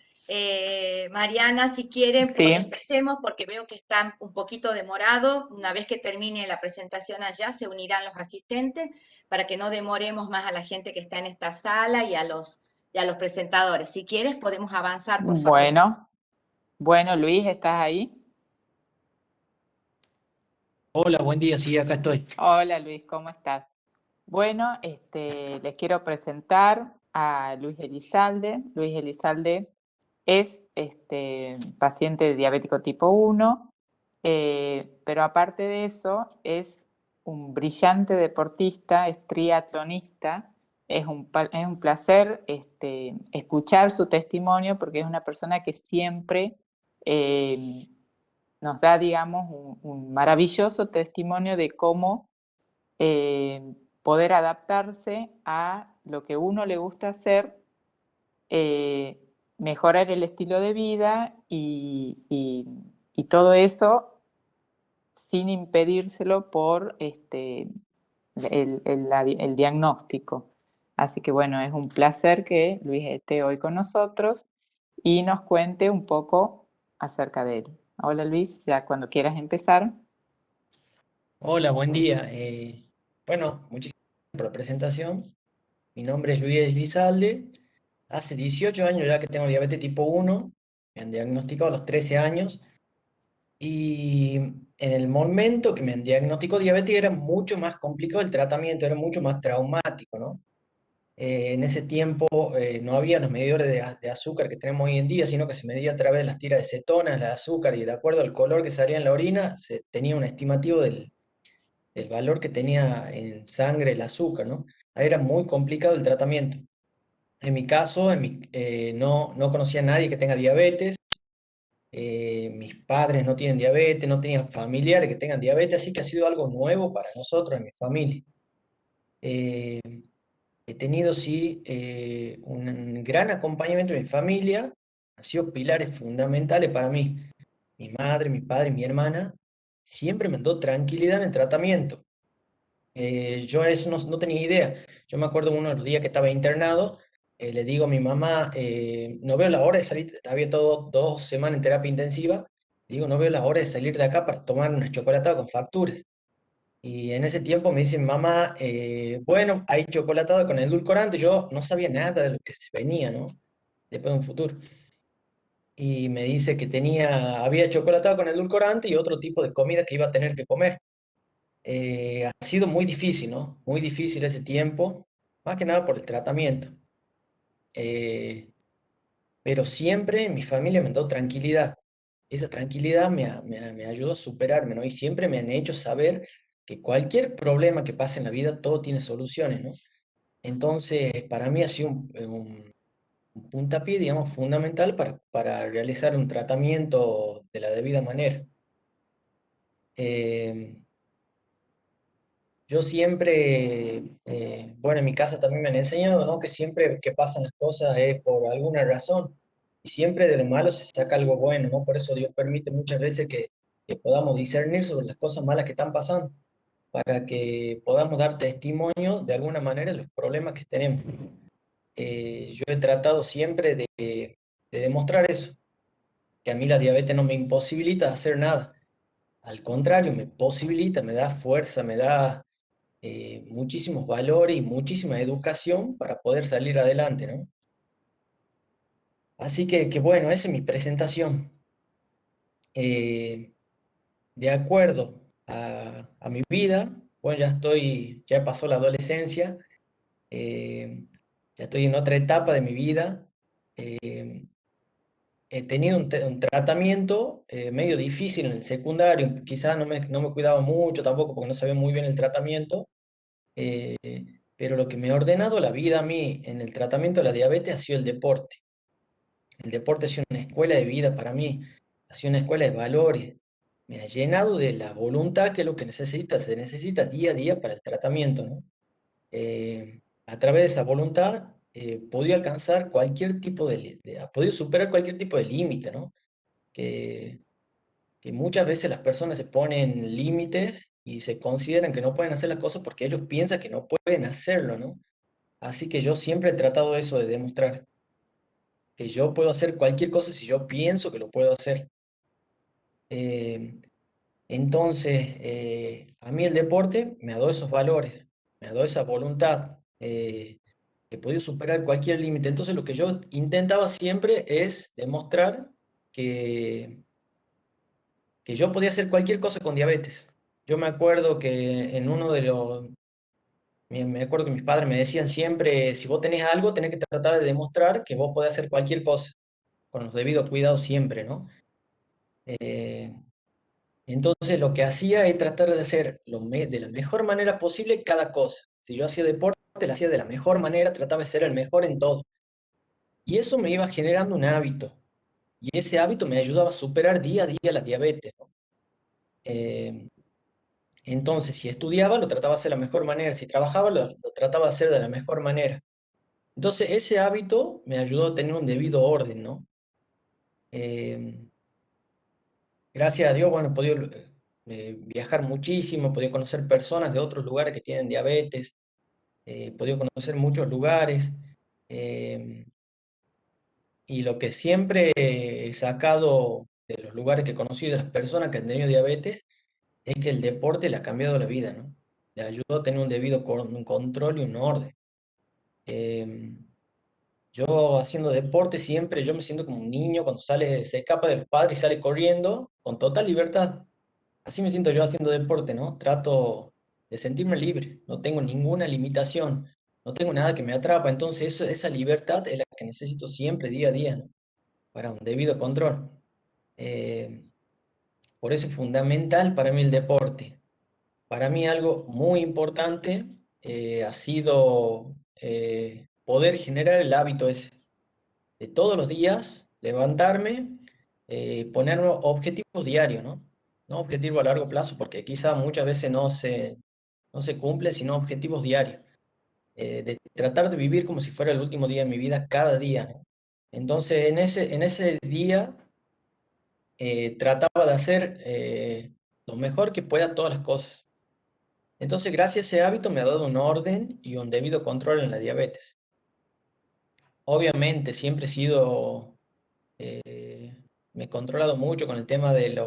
Mariana, si quieren, Sí. empecemos porque veo que está un poquito demorado. Una vez que termine la presentación allá, se unirán los asistentes para que no demoremos más a la gente que está en esta sala y a los presentadores. Si quieres, podemos avanzar, por favor. Bueno, Luis, ¿estás ahí? Hola, buen día, sí, acá estoy. Hola Luis, ¿cómo estás? Bueno, les quiero presentar a Luis Elizalde. Luis Elizalde es paciente diabético tipo 1, pero aparte de eso es un brillante deportista, es triatlonista. Es un placer escuchar su testimonio porque es una persona que siempre nos da, digamos, un maravilloso testimonio de cómo poder adaptarse a lo que uno le gusta hacer, mejorar el estilo de vida y todo eso sin impedírselo por el diagnóstico. Así que bueno, es un placer que Luis esté hoy con nosotros y nos cuente un poco acerca de él. Hola Luis, ya cuando quieras empezar. Hola, buen día. Bueno, muchísimas gracias por la presentación. Mi nombre es Luis Elizalde. Hace 18 años ya que tengo diabetes tipo 1. Me han diagnosticado a los 13 años. Y en el momento que me han diagnosticado diabetes era mucho más complicado el tratamiento, era mucho más traumático, ¿no? En ese tiempo no había los medidores de azúcar que tenemos hoy en día, sino que se medía a través de las tiras de cetonas, la azúcar, y de acuerdo al color que salía en la orina, se tenía un estimativo del valor que tenía en sangre el azúcar, ¿no? Ahí era muy complicado el tratamiento. En mi caso, no conocía a nadie que tenga diabetes. Mis padres no tienen diabetes, no tenían familiares que tengan diabetes, así que ha sido algo nuevo para nosotros en mi familia. Eh, He tenido, sí, un gran acompañamiento de mi familia, han sido pilares fundamentales para mí. Mi madre, mi padre, mi hermana, siempre me han dado tranquilidad en el tratamiento. Yo eso no tenía idea. Yo me acuerdo uno de los días que estaba internado, le digo a mi mamá, no veo la hora de salir, había todo 2 semanas en terapia intensiva, digo, no veo la hora de salir de acá para tomar unas chocolatadas con facturas. Y en ese tiempo me dice mi mamá, bueno, hay chocolatada con edulcorante. Yo no sabía nada de lo que se venía, ¿no? Después de un futuro. Y me dice que había chocolatado con edulcorante y otro tipo de comida que iba a tener que comer. Ha sido muy difícil, ¿no? Muy difícil ese tiempo, más que nada por el tratamiento. Eh, pero siempre mi familia me dio tranquilidad. Esa tranquilidad me ayudó a superarme, ¿no? Y siempre me han hecho saber que cualquier problema que pase en la vida, todo tiene soluciones, ¿no? Entonces, para mí ha sido un puntapié, digamos, fundamental para realizar un tratamiento de la debida manera. Eh, Yo siempre, bueno, en mi casa también me han enseñado, ¿no? Que siempre que pasan las cosas es por alguna razón. Y siempre de lo malo se saca algo bueno, ¿no? Por eso Dios permite muchas veces que podamos discernir sobre las cosas malas que están pasando, para que podamos dar testimonio de alguna manera de los problemas que tenemos. Yo he tratado siempre de demostrar eso, que a mí la diabetes no me imposibilita hacer nada. Al contrario, me posibilita, me da fuerza, me da muchísimos valores y muchísima educación para poder salir adelante, ¿no? Así que bueno, esa es mi presentación. Eh, de acuerdo a mi vida, bueno, ya pasó la adolescencia, ya estoy en otra etapa de mi vida. eh, He tenido un tratamiento medio difícil en el secundario, quizás no me cuidaba mucho tampoco porque no sabía muy bien el tratamiento. Eh, pero lo que me ha ordenado la vida a mí en el tratamiento de la diabetes ha sido el deporte. El deporte ha sido una escuela de vida para mí, ha sido una escuela de valores. Me ha llenado de la voluntad, que es lo que se necesita día a día para el tratamiento, ¿no? A través de esa voluntad he podido alcanzar cualquier tipo ha podido superar cualquier tipo de límite, ¿no? Que, que muchas veces las personas se ponen límites y se consideran que no pueden hacer las cosas porque ellos piensan que no pueden hacerlo, ¿no? Así que yo siempre he tratado eso de demostrar. que yo puedo hacer cualquier cosa si yo pienso que lo puedo hacer. Entonces, a mí el deporte me ha dado esos valores, me ha dado esa voluntad. He podido superar cualquier límite. Entonces, lo que yo intentaba siempre es demostrar que, que yo podía hacer cualquier cosa con diabetes. Yo me acuerdo que en uno de los... Me acuerdo que mis padres me decían siempre, si vos tenés algo, tenés que tratar de demostrar que vos podés hacer cualquier cosa, con los debidos cuidados siempre, ¿no? Eh, entonces lo que hacía es tratar de hacer de la mejor manera posible cada cosa. Si yo hacía deporte, lo hacía de la mejor manera, trataba de ser el mejor en todo. Y eso me iba generando un hábito. Y ese hábito me ayudaba a superar día a día la diabetes, ¿no? Eh, entonces, si estudiaba, lo trataba de hacer de la mejor manera. Si trabajaba, lo trataba de hacer de la mejor manera. Entonces, ese hábito me ayudó a tener un debido orden, ¿no? Eh, Gracias a Dios, bueno, he podido viajar muchísimo, he podido conocer personas de otros lugares que tienen diabetes, he podido conocer muchos lugares, eh, y lo que siempre he sacado de los lugares que he conocido, de las personas que han tenido diabetes, es que el deporte le ha cambiado la vida, ¿no? Le ayudó a tener un debido un control y un orden. Eh, yo haciendo deporte siempre, yo me siento como un niño cuando sale, se escapa del padre y sale corriendo con total libertad. Así me siento yo haciendo deporte, ¿no? Trato de sentirme libre, no tengo ninguna limitación, no tengo nada que me atrapa, entonces esa libertad es la que necesito siempre, día a día, ¿no? Para un debido control. Eh, por eso es fundamental para mí el deporte. Para mí algo muy importante ha sido poder generar el hábito ese, de todos los días levantarme, ponerme objetivos diarios, ¿no? No objetivos a largo plazo, porque quizá muchas veces no se cumplen, sino objetivos diarios. De tratar de vivir como si fuera el último día de mi vida cada día, ¿no? Entonces, en ese día trataba de hacer lo mejor que pueda todas las cosas. Entonces, gracias a ese hábito me ha dado un orden y un debido control en la diabetes. Obviamente, siempre he sido me he controlado mucho con el tema del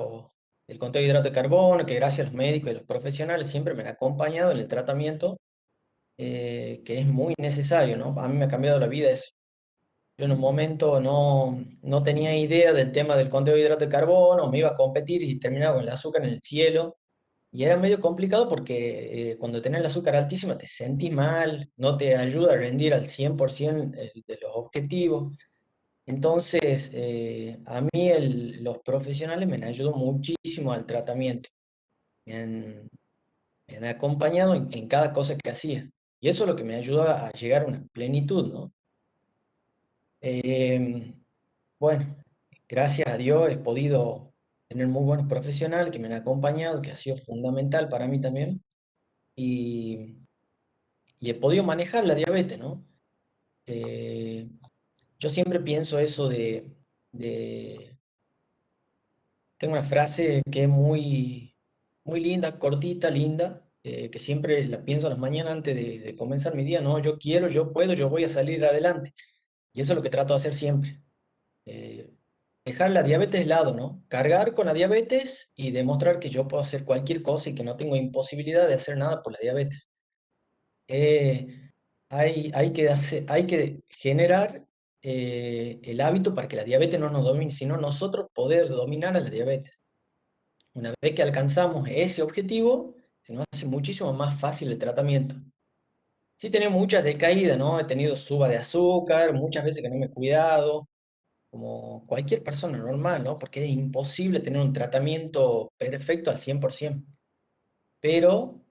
conteo de hidrato de carbono, que gracias a los médicos y los profesionales siempre me han acompañado en el tratamiento, que es muy necesario, ¿no? A mí me ha cambiado la vida eso. Yo en un momento no tenía idea del tema del conteo de hidrato de carbono, me iba a competir y terminaba con el azúcar en el cielo. Y era medio complicado porque cuando tenés el azúcar altísima te sentís mal, no te ayuda a rendir al 100% de los objetivos. Entonces, a mí los profesionales me han ayudado muchísimo al tratamiento, me han, me han acompañado en cada cosa que hacía. Y eso es lo que me ayudó a llegar a una plenitud, ¿no? Bueno, gracias a Dios he podido tener muy buenos profesionales que me han acompañado, que ha sido fundamental para mí también, y, y he podido manejar la diabetes, ¿no? Eh, yo siempre pienso eso de tengo una frase que es muy linda, cortita, linda, que siempre la pienso a las mañanas antes de comenzar mi día, no, yo quiero, yo puedo, yo voy a salir adelante. Y eso es lo que trato de hacer siempre. Eh, Dejar la diabetes de lado, ¿no? Cargar con la diabetes y demostrar que yo puedo hacer cualquier cosa y que no tengo imposibilidad de hacer nada por la diabetes. Hay que generar el hábito para que la diabetes no nos domine, sino nosotros poder dominar a la diabetes. Una vez que alcanzamos ese objetivo, se nos hace muchísimo más fácil el tratamiento. Sí tenemos muchas decaídas, ¿no? He tenido suba de azúcar, muchas veces que no me he cuidado, como cualquier persona normal, ¿no? Porque es imposible tener un tratamiento perfecto al 100%. Pero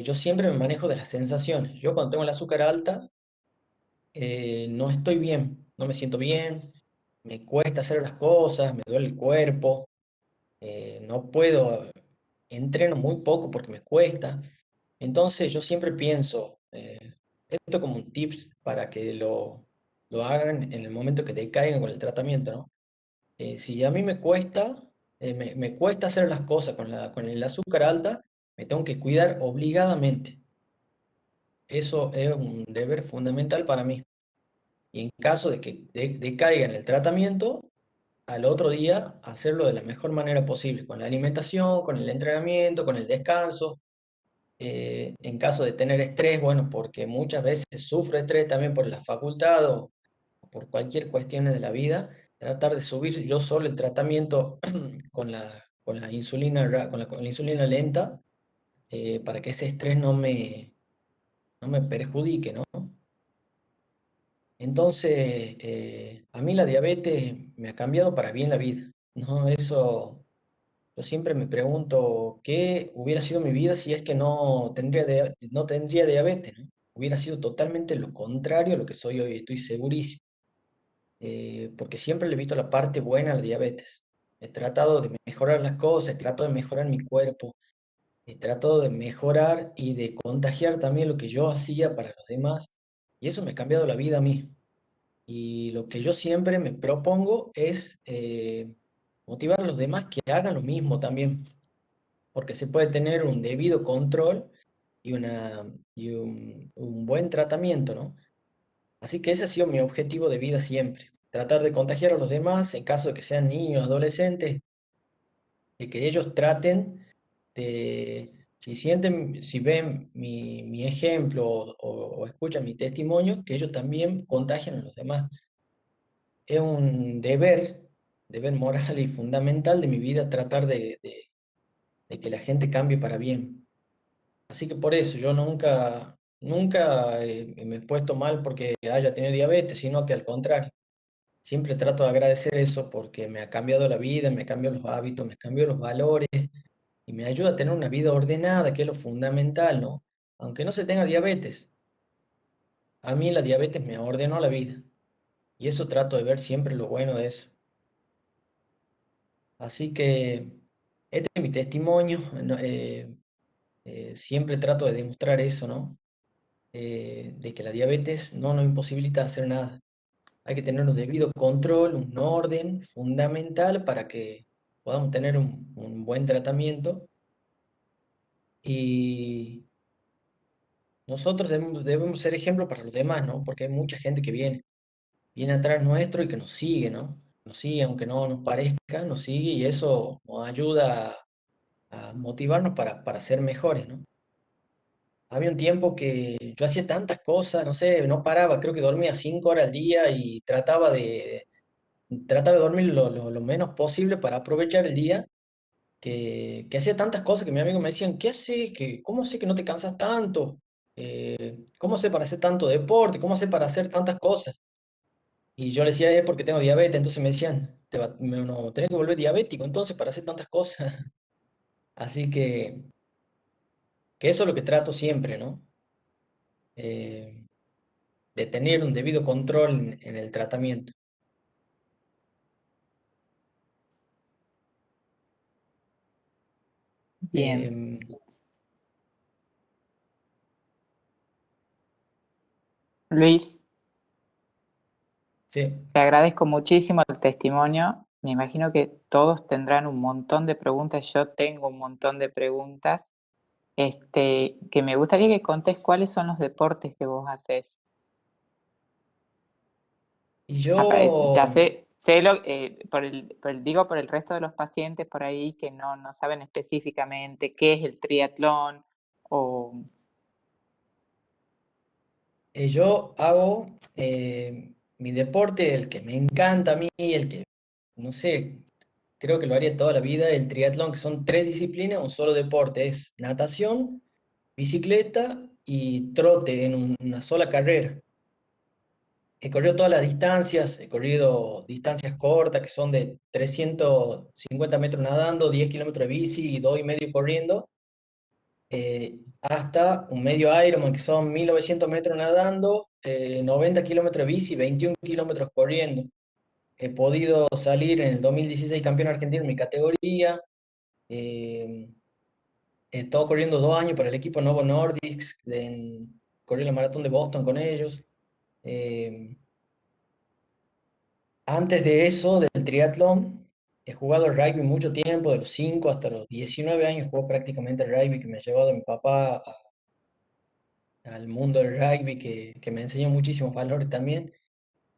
yo siempre me manejo de las sensaciones. Yo cuando tengo el azúcar alta, no estoy bien, no me siento bien, me cuesta hacer las cosas, me duele el cuerpo, no puedo, entreno muy poco porque me cuesta. Entonces yo siempre pienso, esto como un tips para que lo hagan en el momento que decaigan con el tratamiento, ¿no? Si a mí me cuesta, me cuesta hacer las cosas con el azúcar alta, me tengo que cuidar obligadamente. Eso es un deber fundamental para mí. y en caso de que decaiga en el tratamiento, al otro día hacerlo de la mejor manera posible, con la alimentación, con el entrenamiento, con el descanso. En caso de tener estrés, bueno, porque muchas veces sufro estrés también por la facultad o por cualquier cuestión de la vida, tratar de subir yo solo el tratamiento con la insulina, con la insulina lenta, para que ese estrés no me perjudique, ¿no? Entonces, a mí la diabetes me ha cambiado para bien la vida, ¿no? Eso, yo siempre me pregunto qué hubiera sido mi vida si es que no tendría diabetes, ¿no? Hubiera sido totalmente lo contrario a lo que soy hoy, estoy segurísimo. Porque siempre le he visto la parte buena a la diabetes. He tratado de mejorar las cosas, he tratado de mejorar mi cuerpo, he tratado de mejorar y de contagiar también lo que yo hacía para los demás, y eso me ha cambiado la vida a mí. Y lo que yo siempre me propongo es motivar a los demás que hagan lo mismo también, porque se puede tener un debido control y, un buen tratamiento, ¿no? Así que ese ha sido mi objetivo de vida siempre, tratar de contagiar a los demás en caso de que sean niños, adolescentes, y que ellos traten de, si sienten, si ven mi ejemplo o escuchan mi testimonio, que ellos también contagien a los demás. Es un deber moral y fundamental de mi vida tratar de que la gente cambie para bien. Así que por eso yo nunca me he puesto mal porque haya tenido diabetes, sino que al contrario. Siempre trato de agradecer eso porque me ha cambiado la vida, me cambió los hábitos, me cambió los valores y me ayuda a tener una vida ordenada, que es lo fundamental, ¿no? Aunque no se tenga diabetes, a mí la diabetes me ordenó la vida y eso trato de ver siempre lo bueno de eso. Así que este es mi testimonio, ¿no? Siempre trato de demostrar eso, ¿no? De que la diabetes no nos imposibilita hacer nada. Hay que tener un debido control, un orden fundamental para que podamos tener un buen tratamiento. Y nosotros debemos ser ejemplo para los demás, ¿no? Porque hay mucha gente que viene atrás nuestro y que nos sigue, ¿no? Nos sigue, aunque no nos parezca, nos sigue y eso nos ayuda a motivarnos para ser mejores, ¿no? Había un tiempo que yo hacía tantas cosas, no sé, no paraba, creo que dormía 5 horas al día y trataba de dormir lo menos posible para aprovechar el día, que hacía tantas cosas que mis amigos me decían, ¿qué haces? ¿Cómo sé que no te cansas tanto? ¿Cómo sé para hacer tanto deporte? ¿Cómo sé para hacer tantas cosas? Y yo les decía, es porque tengo diabetes, entonces me decían, no, tenés que volver diabético entonces para hacer tantas cosas. Así que eso es lo que trato siempre, ¿no? Eh, de tener un debido control en el tratamiento. Bien, Em, Luis, sí. te agradezco muchísimo el testimonio. Me imagino que todos tendrán un montón de preguntas. Yo tengo un montón de preguntas. Que me gustaría que contes cuáles son los deportes que vos haces. Y Ya yo, sé digo por el resto de los pacientes por ahí que no saben específicamente qué es el triatlón o yo hago mi deporte, el que me encanta a mí, el que, no sé, creo que lo haría toda la vida, el triatlón, que son 3 disciplinas, un solo deporte, es natación, bicicleta y trote en una sola carrera. He corrido todas las distancias, he corrido distancias cortas que son de 350 metros nadando, 10 kilómetros de bici y 2,5 corriendo, hasta un medio Ironman que son 1900 metros nadando, 90 kilómetros de bici, 21 kilómetros corriendo. He podido salir en el 2016 campeón argentino en mi categoría. eh, He estado corriendo 2 años para el equipo Novo Nordisk, corrí la maratón de Boston con ellos. Eh, Antes de eso, del triatlón, he jugado al rugby mucho tiempo, de los 5 hasta los 19 años juego prácticamente al rugby, que me ha llevado a mi papá al mundo del rugby, que me enseñó muchísimos valores también.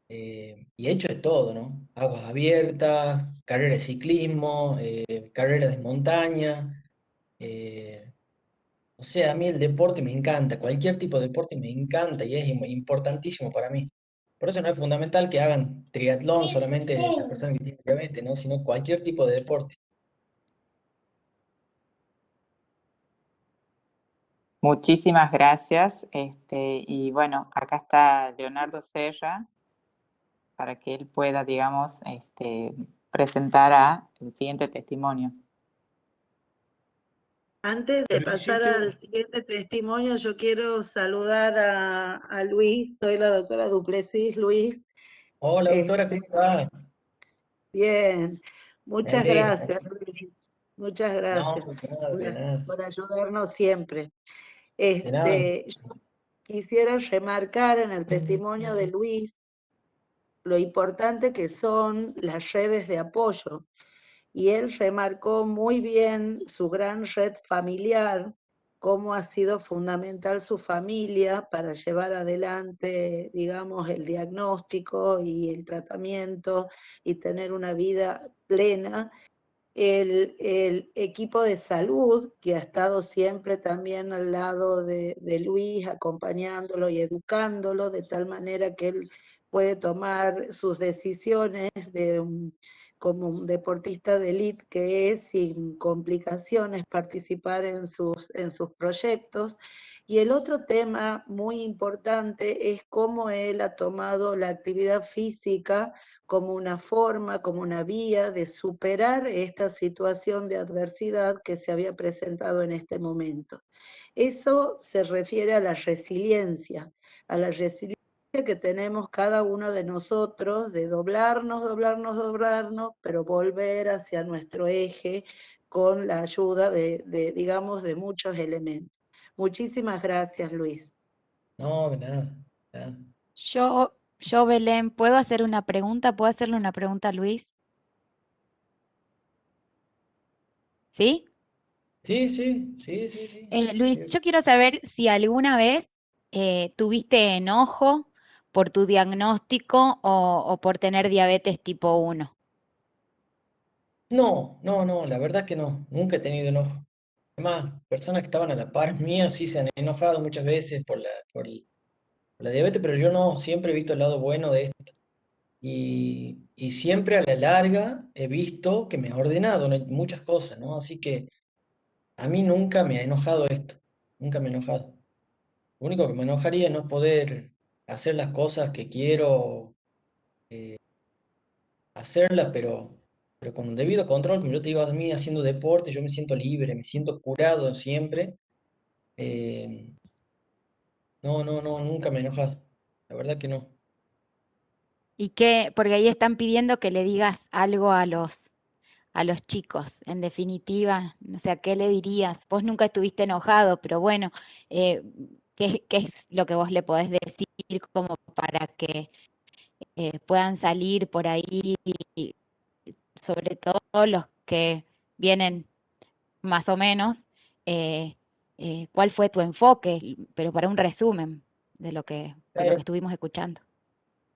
y he hecho de todo, ¿no? Aguas abiertas, carreras de ciclismo, carreras de montaña. O sea, a mí el deporte me encanta, cualquier tipo de deporte me encanta y es importantísimo para mí. Por eso no es fundamental que hagan triatlón solamente las personas que tienen diabetes, ¿no? Sino cualquier tipo de deporte. Muchísimas gracias. Y bueno, acá está Leonardo Serra para que él pueda, digamos, presentar el siguiente testimonio. Antes de pasar al siguiente testimonio, yo quiero saludar a Luis, soy la doctora Duplessis. Luis, Hola, doctora, ¿cómo está? bien, Me muchas alegra. gracias, Luis, muchas No, gracias de nada, de nada. por ayudarnos siempre. De nada. Yo quisiera remarcar en el testimonio de Luis lo importante que son las redes de apoyo. Y él remarcó muy bien su gran red familiar, cómo ha sido fundamental su familia para llevar adelante, digamos, el diagnóstico y el tratamiento y tener una vida plena. El equipo de salud, que ha estado siempre también al lado de Luis, acompañándolo y educándolo, de tal manera que él puede tomar sus decisiones como un deportista de élite que es, sin complicaciones, participar en sus proyectos. Y el otro tema muy importante es cómo él ha tomado la actividad física como una forma, como una vía de superar esta situación de adversidad que se había presentado en este momento. Eso se refiere a la resiliencia que tenemos cada uno de nosotros de doblarnos, doblarnos, doblarnos, pero volver hacia nuestro eje con la ayuda digamos, de muchos elementos. Muchísimas gracias, Luis. No, de nada. Nada. Yo, Belén, ¿puedo hacer una pregunta? ¿Puedo hacerle una pregunta a Luis? ¿Sí? Sí, sí, sí, sí, sí. Luis, yo quiero saber si alguna vez tuviste enojo por tu diagnóstico o por tener diabetes tipo 1. No, no, no, la verdad que no. Nunca he tenido enojo. Además, personas que estaban a la par mía sí se han enojado muchas veces por la diabetes, pero yo no, siempre he visto el lado bueno de esto. Y siempre a la larga he visto que me ha ordenado muchas cosas, ¿no? Así que a mí nunca me ha enojado esto. Nunca me ha enojado. Lo único que me enojaría es no poder hacer las cosas que quiero hacerlas, pero con debido control, como yo te digo, a mí haciendo deporte, yo me siento libre, me siento curado siempre. Eh, no, no, no, nunca me he enojado. La verdad que no. ¿Y qué? Porque ahí están pidiendo que le digas algo a los chicos, en definitiva. O sea, ¿qué le dirías? Vos nunca estuviste enojado, pero bueno, eh, ¿qué es lo que vos le podés decir como para que puedan salir por ahí, sobre todo los que vienen más o menos? eh, ¿Cuál fue tu enfoque? Pero para un resumen de lo que Claro, estuvimos escuchando.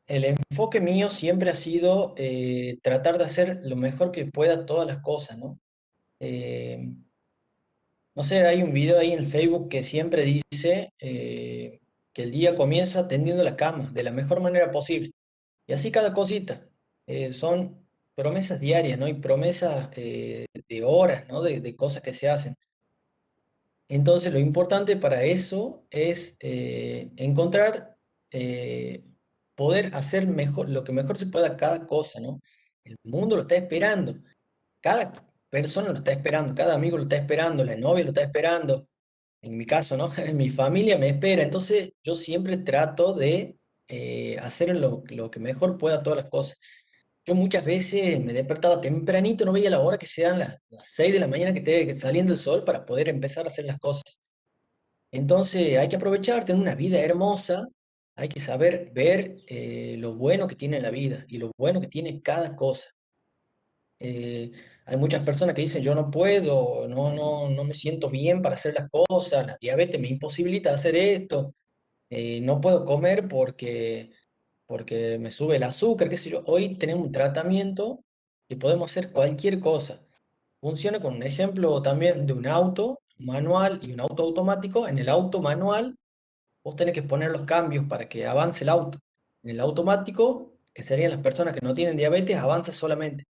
el enfoque mío siempre ha sido tratar de hacer lo mejor que pueda todas las cosas, ¿no? Eh, no sé, hay un video ahí en Facebook que siempre dice que el día comienza tendiendo la cama de la mejor manera posible. Y así cada cosita. Son promesas diarias, ¿no? Y promesas de horas, ¿no? De cosas que se hacen. Entonces, lo importante para eso es encontrar, eh, poder hacer mejor, lo que mejor se pueda cada cosa, ¿no? El mundo lo está esperando. Cada persona lo está esperando, cada amigo lo está esperando, la novia lo está esperando. En mi caso, ¿no? Mi familia me espera. Entonces, yo siempre trato de hacer lo que mejor pueda todas las cosas. Yo muchas veces me despertaba tempranito, no veía la hora que sean las 6 de la mañana que esté saliendo el sol para poder empezar a hacer las cosas. Entonces hay que aprovechar, tener una vida hermosa, hay que saber ver lo bueno que tiene la vida y lo bueno que tiene cada cosa. Hay muchas personas que dicen, yo no puedo, no me siento bien para hacer las cosas, la diabetes me imposibilita hacer esto, no puedo comer porque me sube el azúcar, qué sé yo. Hoy tenemos un tratamiento y podemos hacer cualquier cosa. Funciona con un ejemplo también de un auto manual y un auto automático. En el auto manual, vos tenés que poner los cambios para que avance el auto. En el automático, que serían las personas que no tienen diabetes, avanza solamente.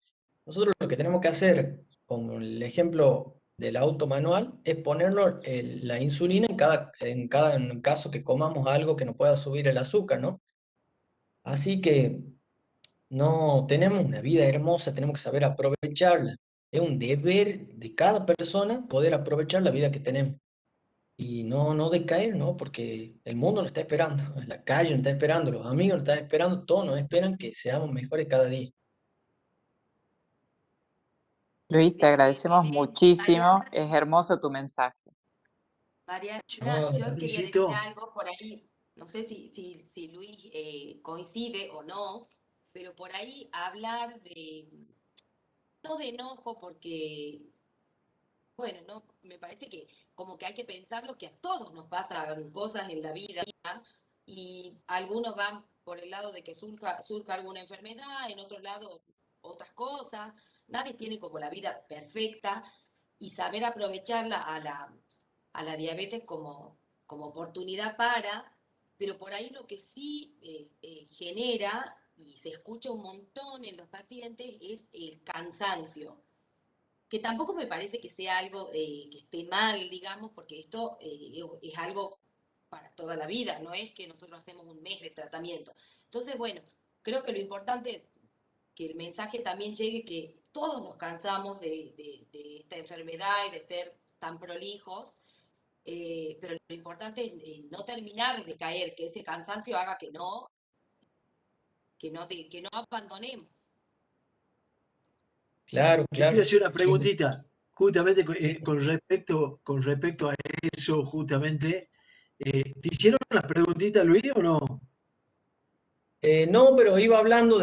Nosotros lo que tenemos que hacer, con el ejemplo del auto manual, es ponerlo la insulina en caso que comamos algo que nos pueda subir el azúcar, ¿no? Así que no tenemos una vida hermosa, tenemos que saber aprovecharla. Es un deber de cada persona poder aprovechar la vida que tenemos y no decaer, ¿no? Porque el mundo nos está esperando, la calle nos está esperando, los amigos nos están esperando, todos nos esperan que seamos mejores cada día. Luis, te agradecemos muchísimo. Mariana, Es hermoso tu mensaje. Mariana, Yo, yo quería decir Luisito, algo por ahí, no sé si Luis coincide o no, pero por ahí hablar de, no de enojo, porque, bueno, no, me parece que como que hay que pensarlo que a todos nos pasan cosas en la vida y algunos van por el lado de que surja alguna enfermedad, en otro lado otras cosas, nadie tiene como la vida perfecta y saber aprovecharla a la diabetes como oportunidad pero por ahí lo que sí genera y se escucha un montón en los pacientes es el cansancio, que tampoco me parece que sea algo que esté mal, digamos, porque esto es algo para toda la vida, no es que nosotros hacemos un mes de tratamiento. Entonces, bueno, creo que lo importante es que el mensaje también llegue que todos nos cansamos de esta enfermedad y de ser tan prolijos, pero lo importante es no terminar de caer, que ese cansancio haga que no abandonemos. Claro, yo quiero claro. hacer una Siempre. preguntita, justamente con respecto a eso, justamente. ¿Te hicieron las preguntitas, Luis, o no? No, pero iba hablando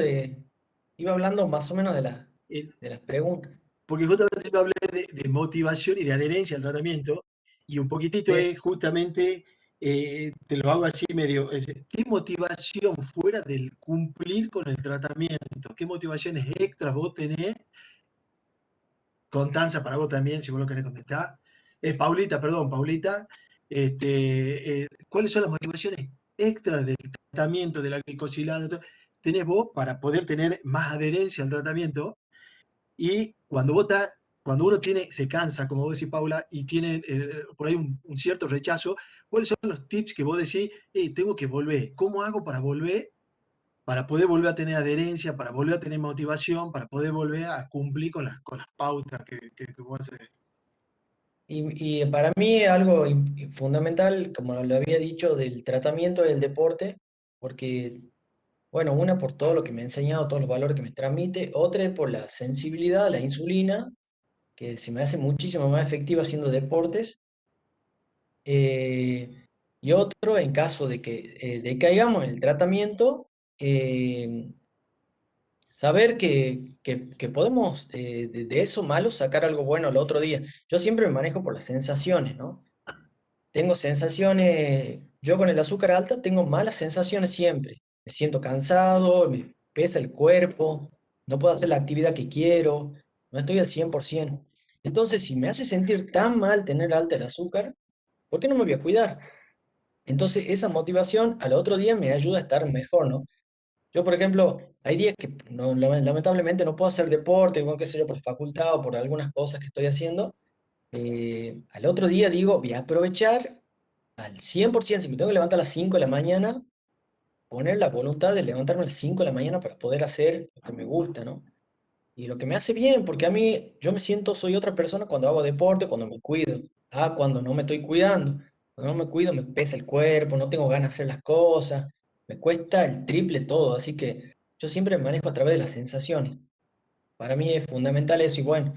más o menos Eh, de las preguntas. Porque justamente yo hablé de motivación y de adherencia al tratamiento, y un poquitito Sí. es justamente, te lo hago así medio, ¿qué motivación fuera del cumplir con el tratamiento? ¿Qué motivaciones extras vos tenés? Constanza, para vos también, si vos lo querés contestar. Paulita, perdón, Paulita, ¿cuáles son las motivaciones extras del tratamiento, de la glicosilada? Tenés vos para poder tener más adherencia al tratamiento. Y cuando uno se cansa, como vos decís, Paula, y tiene por ahí un cierto rechazo, ¿cuáles son los tips que vos decís, tengo que volver? ¿Cómo hago para volver? Para poder volver a tener adherencia, para volver a tener motivación, para poder volver a cumplir con las pautas que vos haces. Y para mí algo fundamental, como lo había dicho, del tratamiento del deporte, porque, bueno, una por todo lo que me ha enseñado, todos los valores que me transmite, otra es por la sensibilidad a la insulina, que se me hace muchísimo más efectiva haciendo deportes, y otro en caso de que decaigamos en el tratamiento, eh, saber que podemos de eso malo sacar algo bueno al otro día. Yo siempre me manejo por las sensaciones, ¿no? Tengo sensaciones, yo con el azúcar alta tengo malas sensaciones siempre. Me siento cansado, me pesa el cuerpo, no puedo hacer la actividad que quiero, no estoy al 100%. Entonces, si me hace sentir tan mal tener alta el azúcar, ¿por qué no me voy a cuidar? Entonces, esa motivación al otro día me ayuda a estar mejor, ¿no? Yo, por ejemplo, hay días que lamentablemente no puedo hacer deporte, bueno, qué sé yo, por facultad o por algunas cosas que estoy haciendo. Al otro día digo, voy a aprovechar al 100%, si me tengo que levantar a las 5 de la mañana, poner la voluntad de levantarme a las 5 de la mañana para poder hacer lo que me gusta, ¿no? Y lo que me hace bien, porque a mí yo me siento, soy otra persona cuando hago deporte, cuando me cuido. Cuando no me estoy cuidando. Cuando no me cuido me pesa el cuerpo, no tengo ganas de hacer las cosas, me cuesta el triple todo, así que yo siempre me manejo a través de las sensaciones. Para mí es fundamental eso y bueno,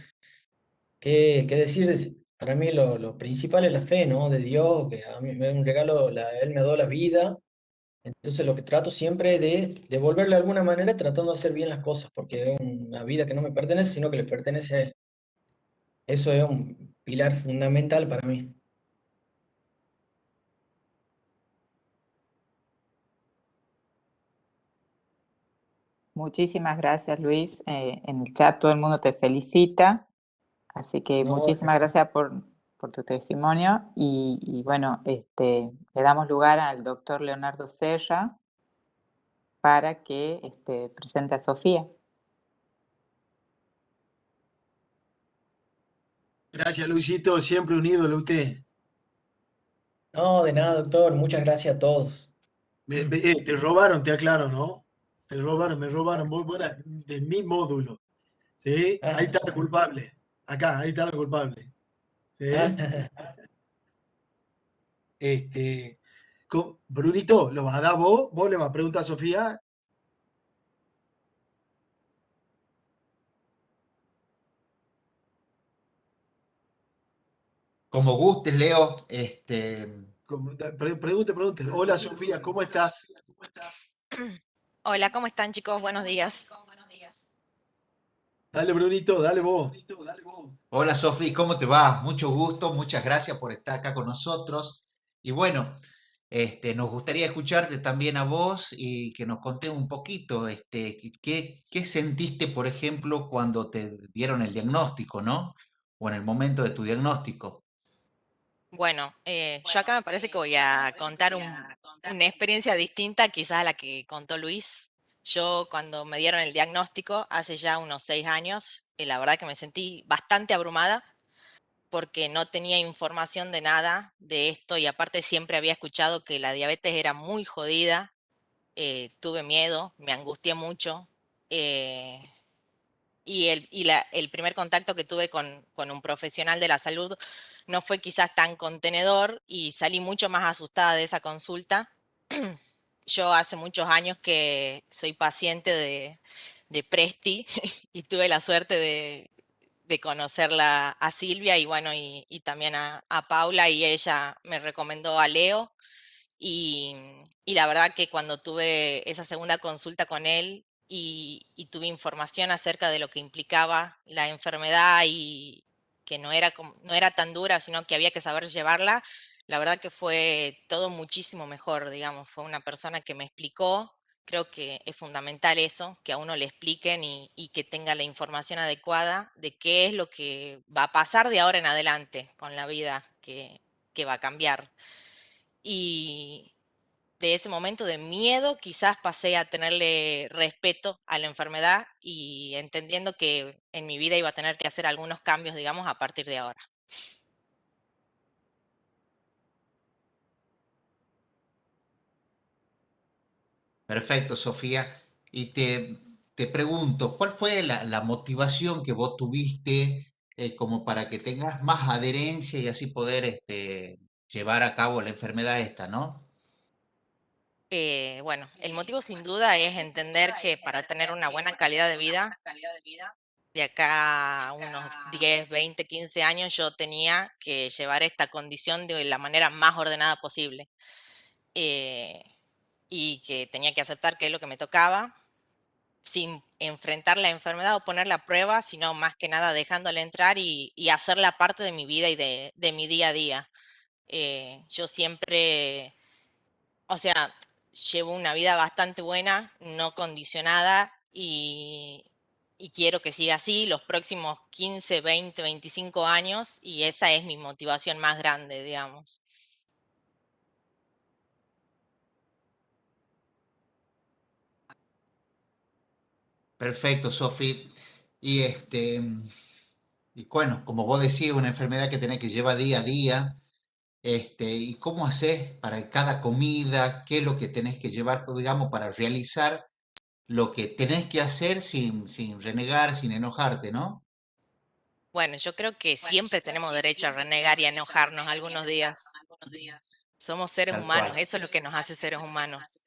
¿qué decir? Para mí lo principal es la fe, ¿no? De Dios, que a mí me da un regalo, Él me dio la vida. Entonces lo que trato siempre es de devolverle de alguna manera tratando de hacer bien las cosas, porque es una vida que no me pertenece, sino que le pertenece a Él. Eso es un pilar fundamental para mí. Muchísimas gracias, Luis. En el chat todo el mundo te felicita, así que No, muchísimas gracias por tu testimonio. Y bueno, le damos lugar al doctor Leonardo Serra para que presente a Sofía. Gracias, Luisito, siempre un ídolo usted. no, de nada, doctor. Muchas gracias a todos. Te robaron, te aclaro, ¿no? Me robaron, muy buena, de mi módulo. ¿Sí? Ahí está la culpable. Acá, ahí está la culpable. ¿Sí? Brunito, ¿lo vas a dar vos? ¿Vos le vas a preguntar a Sofía? Como gustes, Leo. Pregunte. Hola, Sofía, ¿cómo estás? Hola, ¿cómo están, chicos? Buenos días. Dale, Brunito, dale vos. Hola, Sofi, ¿cómo te va? Mucho gusto, muchas gracias por estar acá con nosotros. Y bueno, nos gustaría escucharte también a vos y que nos contés un poquito, qué sentiste, por ejemplo, cuando te dieron el diagnóstico, ¿no? O en el momento de tu diagnóstico. Bueno, yo acá me parece que voy a contar una experiencia distinta quizás a la que contó Luis. Yo cuando me dieron el diagnóstico hace ya unos 6 años, la verdad que me sentí bastante abrumada porque no tenía información de nada de esto y aparte siempre había escuchado que la diabetes era muy jodida. Tuve miedo, me angustié mucho. eh, el primer contacto que tuve con un profesional de la salud no fue quizás tan contenedor y salí mucho más asustada de esa consulta. Yo hace muchos años que soy paciente de Presti y tuve la suerte de conocerla a Silvia y bueno, y también a Paula y ella me recomendó a Leo y la verdad que cuando tuve esa segunda consulta con él y tuve información acerca de lo que implicaba la enfermedad y que no era tan dura, sino que había que saber llevarla, la verdad que fue todo muchísimo mejor, digamos. Fue una persona que me explicó. Creo que es fundamental eso, que a uno le expliquen y que tenga la información adecuada de qué es lo que va a pasar de ahora en adelante con la vida que va a cambiar. Y de ese momento de miedo quizás pasé a tenerle respeto a la enfermedad y entendiendo que en mi vida iba a tener que hacer algunos cambios, digamos, a partir de ahora. Perfecto, Sofía. Y te pregunto, ¿cuál fue la motivación que vos tuviste como para que tengas más adherencia y así poder llevar a cabo la enfermedad esta, ¿no? Bueno, el motivo sin duda es entender que para tener una buena calidad de vida, de acá a unos 10, 20, 15 años, yo tenía que llevar esta condición de la manera más ordenada posible. eh, y que tenía que aceptar que es lo que me tocaba, sin enfrentar la enfermedad o ponerla a prueba, sino más que nada dejándola entrar y hacerla parte de mi vida y de mi día a día. Yo siempre, o sea, llevo una vida bastante buena, no condicionada y quiero que siga así los próximos 15, 20, 25 años y esa es mi motivación más grande, digamos. Perfecto, Sofi. Y y bueno, como vos decís, una enfermedad que tenés que llevar día a día. ¿Y cómo haces para cada comida? ¿Qué es lo que tenés que llevar, pues, digamos, para realizar lo que tenés que hacer sin renegar, sin enojarte, ¿no? Bueno, yo creo que siempre tenemos derecho a renegar y a enojarnos algunos días. Somos seres Tal humanos, cual. eso es lo que nos hace seres humanos.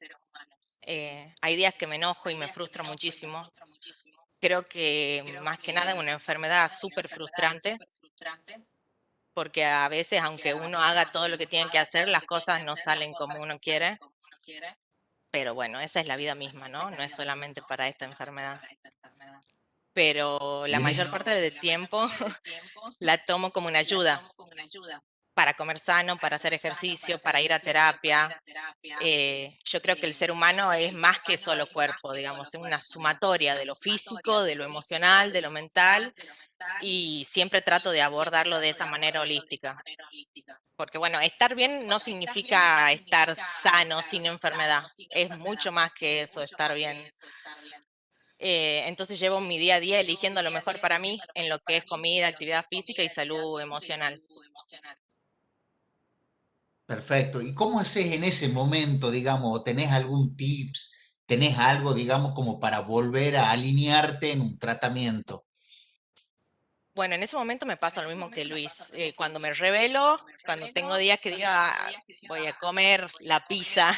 Hay días que me enojo y me frustro muchísimo. Creo que más que nada es una enfermedad súper frustrante, porque a veces, aunque uno haga todo lo que tiene que hacer, las cosas no salen como uno quiere. Pero bueno, esa es la vida misma, ¿no? No es solamente para esta enfermedad. Pero Y la en mayor ese, parte del tiempo la tomo como una ayuda para comer sano, para hacer ejercicio, para ir a terapia. Yo creo que el ser humano es más que solo cuerpo, digamos, es una sumatoria de lo físico, de lo emocional, de lo mental, y siempre trato de abordarlo de esa manera holística. Porque bueno, estar bien no significa estar sano, sin enfermedad, es mucho más que eso, estar bien. Entonces llevo mi día a día eligiendo lo mejor para mí en lo que es comida, actividad física y salud emocional. Perfecto. ¿Y cómo haces en ese momento, digamos, tenés algún tips, tenés algo, digamos, como para volver a alinearte en un tratamiento? Bueno, en ese momento me pasa lo mismo que Luis. Cuando me revelo, cuando tengo días que diga, "Ah, voy a comer la pizza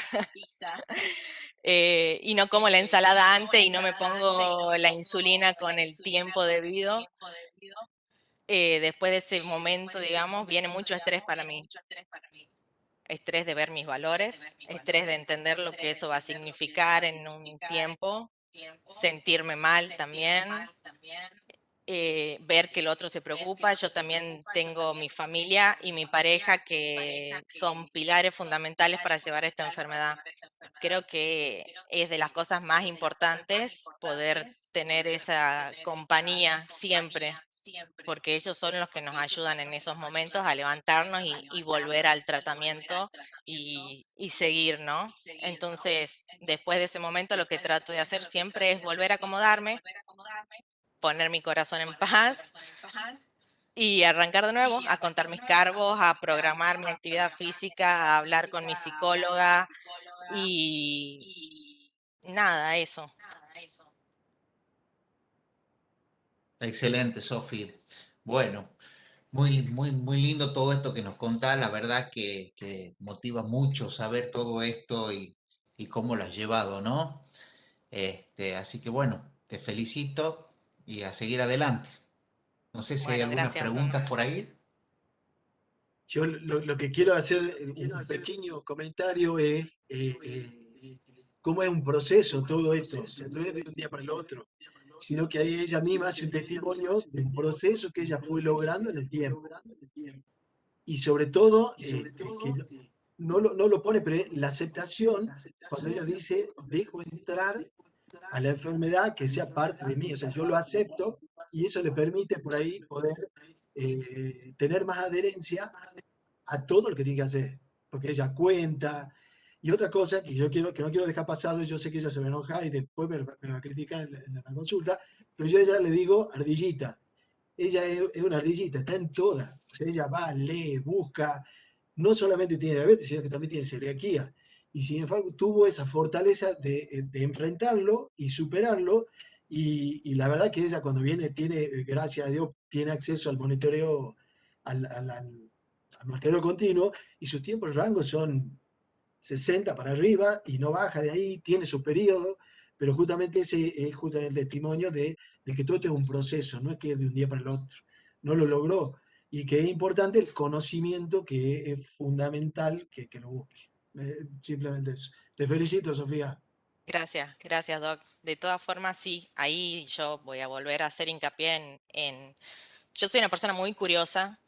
y no como la ensalada antes y no me pongo la insulina con el tiempo debido, después de ese momento, digamos, viene mucho estrés para mí. Estrés de ver mis valores, estrés de entender lo que eso va a significar en un tiempo, sentirme mal también, ver que el otro se preocupa. Yo también tengo mi familia y mi pareja que son pilares fundamentales para llevar esta enfermedad. Creo que es de las cosas más importantes poder tener esa compañía siempre, porque ellos son los que nos ayudan en esos momentos a levantarnos y volver al tratamiento y seguir, ¿no? Entonces, después de ese momento, lo que trato de hacer siempre es volver a acomodarme, poner mi corazón en paz y arrancar de nuevo, a contar mis cargos, a programar mi actividad física, a hablar con mi psicóloga y nada, eso. Excelente, Sofi. Bueno, muy lindo todo esto que nos contás. La verdad que motiva mucho saber todo esto y cómo lo has llevado, ¿no? Así que bueno, te felicito y a seguir adelante. No sé si hay Bueno, algunas gracias, Doc. preguntas por ahí. Yo lo que quiero hacer, un pequeño comentario es cómo es un proceso todo esto. O sea, no es de un día para el otro, sino que ahí ella misma hace un testimonio de un proceso que ella fue logrando en el tiempo. Y sobre todo, que no lo pone, pero la aceptación, cuando ella dice, dejo entrar a la enfermedad que sea parte de mí, o sea, yo lo acepto y eso le permite por ahí poder tener más adherencia a todo lo que tiene que hacer, porque ella cuenta. Y otra cosa que no quiero dejar pasado, yo sé que ella se me enoja y después me va a criticar en la consulta, pero yo a ella le digo ardillita. Ella es una ardillita, está en todas. O sea, ella va, lee, busca, no solamente tiene diabetes, sino que también tiene celiaquía. Y sin embargo, tuvo esa fortaleza de enfrentarlo y superarlo. Y la verdad que ella cuando viene, tiene, gracias a Dios, tiene acceso al monitoreo, al monitoreo continuo, y sus tiempos de rango son 60 para arriba y no baja de ahí, tiene su periodo, pero justamente ese es justamente el testimonio de que todo esto es un proceso, no es que es de un día para el otro, no lo logró, y que es importante el conocimiento, que es fundamental que lo busque. Simplemente eso. Te felicito, Sofía. Gracias, Doc. De todas formas, sí, ahí yo voy a volver a hacer hincapié yo soy una persona muy curiosa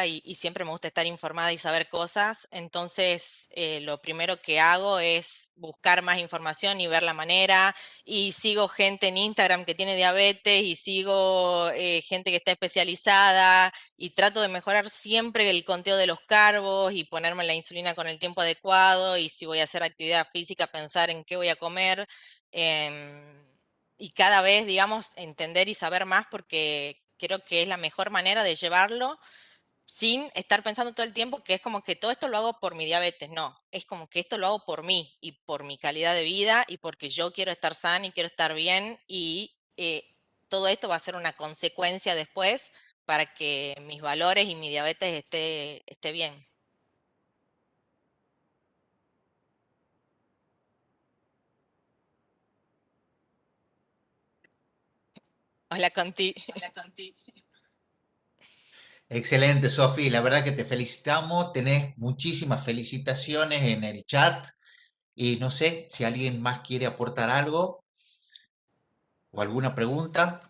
y siempre me gusta estar informada y saber cosas. Entonces, lo primero que hago es buscar más información y ver la manera. Y sigo gente en Instagram que tiene diabetes y sigo gente que está especializada y trato de mejorar siempre el conteo de los carbos y ponerme la insulina con el tiempo adecuado. Y si voy a hacer actividad física, pensar en qué voy a comer. Y cada vez, digamos, entender y saber más porque creo que es la mejor manera de llevarlo sin estar pensando todo el tiempo que es como que todo esto lo hago por mi diabetes. No, es como que esto lo hago por mí y por mi calidad de vida y porque yo quiero estar sana y quiero estar bien y todo esto va a ser una consecuencia después para que mis valores y mi diabetes esté bien. Hola, Conti. Excelente, Sofi. La verdad que te felicitamos. Tenés muchísimas felicitaciones en el chat. Y no sé si alguien más quiere aportar algo o alguna pregunta.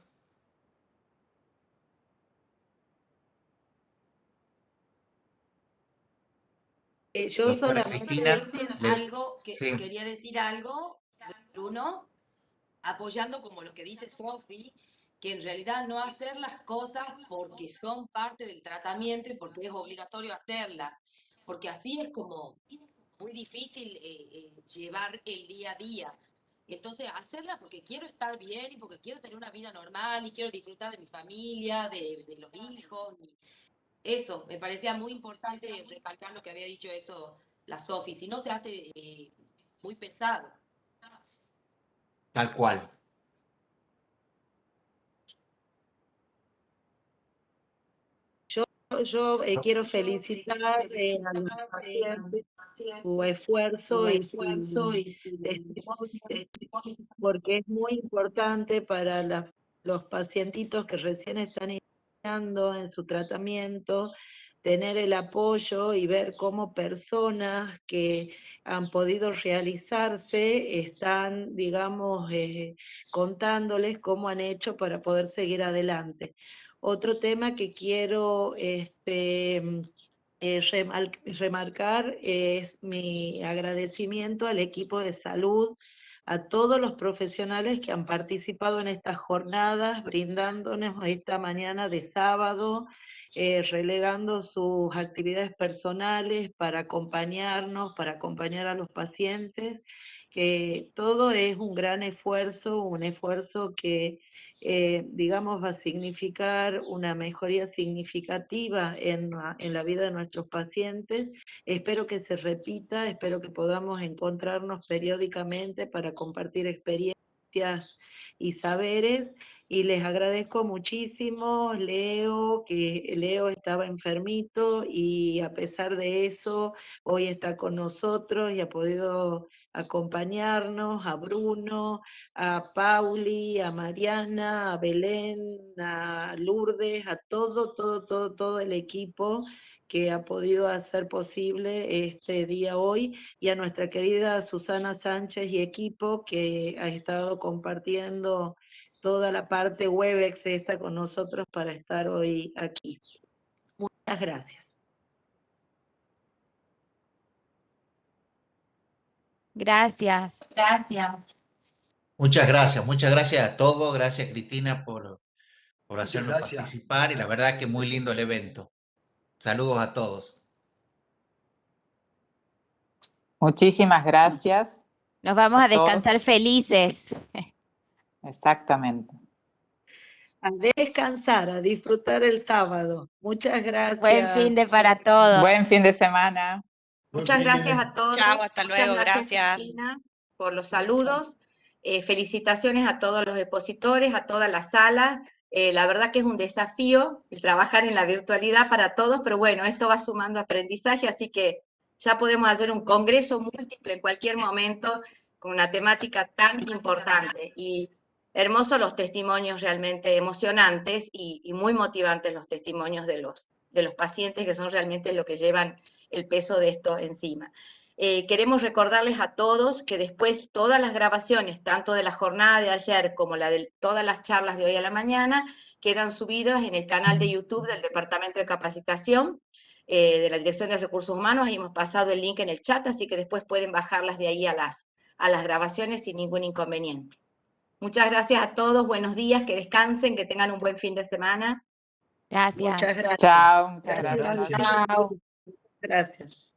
Yo Doctora solamente... Cristina, sí. Quería decir algo, Bruno, apoyando como lo que dice Sofi, que en realidad no hacer las cosas porque son parte del tratamiento y porque es obligatorio hacerlas, porque así es como muy difícil llevar el día a día. Entonces, hacerla porque quiero estar bien y porque quiero tener una vida normal y quiero disfrutar de mi familia, de los hijos. Eso, me parecía muy importante recalcar lo que había dicho eso la Sofi, si no se hace muy pesado. Tal cual. Yo quiero felicitar a los pacientes su esfuerzo y su testimonio, porque es muy importante para los pacientitos que recién están iniciando en su tratamiento, tener el apoyo y ver cómo personas que han podido realizarse están, digamos, contándoles cómo han hecho para poder seguir adelante. Otro tema que quiero remarcar es mi agradecimiento al equipo de salud, a todos los profesionales que han participado en estas jornadas, brindándonos esta mañana de sábado, relegando sus actividades personales para acompañarnos, para acompañar a los pacientes, que todo es un gran esfuerzo, un esfuerzo que digamos, va a significar una mejoría significativa en la vida de nuestros pacientes. Espero que se repita, espero que podamos encontrarnos periódicamente para compartir experiencias y saberes, y les agradezco muchísimo, que Leo estaba enfermito y a pesar de eso, hoy está con nosotros y ha podido acompañarnos, a Bruno, a Pauli, a Mariana, a Belén, a Lourdes, a todo el equipo que ha podido hacer posible este día hoy, y a nuestra querida Susana Sánchez y equipo que ha estado compartiendo toda la parte Webex esta con nosotros para estar hoy aquí. Muchas gracias. Gracias. Muchas gracias a todos, gracias Cristina por hacernos participar y la verdad que muy lindo el evento. Saludos a todos. Muchísimas gracias. Nos vamos a todos. descansar felices. Exactamente. A descansar, a disfrutar el sábado. Muchas gracias. Buen fin de para todos. Buen fin de semana. Muchas gracias a todos. Chao, hasta Muchas luego, gracias, gracias. Cristina, por los saludos. Felicitaciones a todos los expositores, a toda la sala. La verdad que es un desafío el trabajar en la virtualidad para todos, pero bueno, esto va sumando aprendizaje, así que ya podemos hacer un congreso múltiple en cualquier momento con una temática tan importante. Y hermosos los testimonios, realmente emocionantes y muy motivantes los testimonios de los pacientes, que son realmente lo que llevan el peso de esto encima. Queremos recordarles a todos que después todas las grabaciones, tanto de la jornada de ayer como la de todas las charlas de hoy a la mañana, quedan subidas en el canal de YouTube del Departamento de Capacitación de la Dirección de Recursos Humanos. Ahí hemos pasado el link en el chat, así que después pueden bajarlas de ahí a las grabaciones sin ningún inconveniente. Muchas gracias a todos, buenos días, que descansen, que tengan un buen fin de semana. Gracias. Muchas gracias. Chao, muchas Gracias. gracias. Chao. Gracias.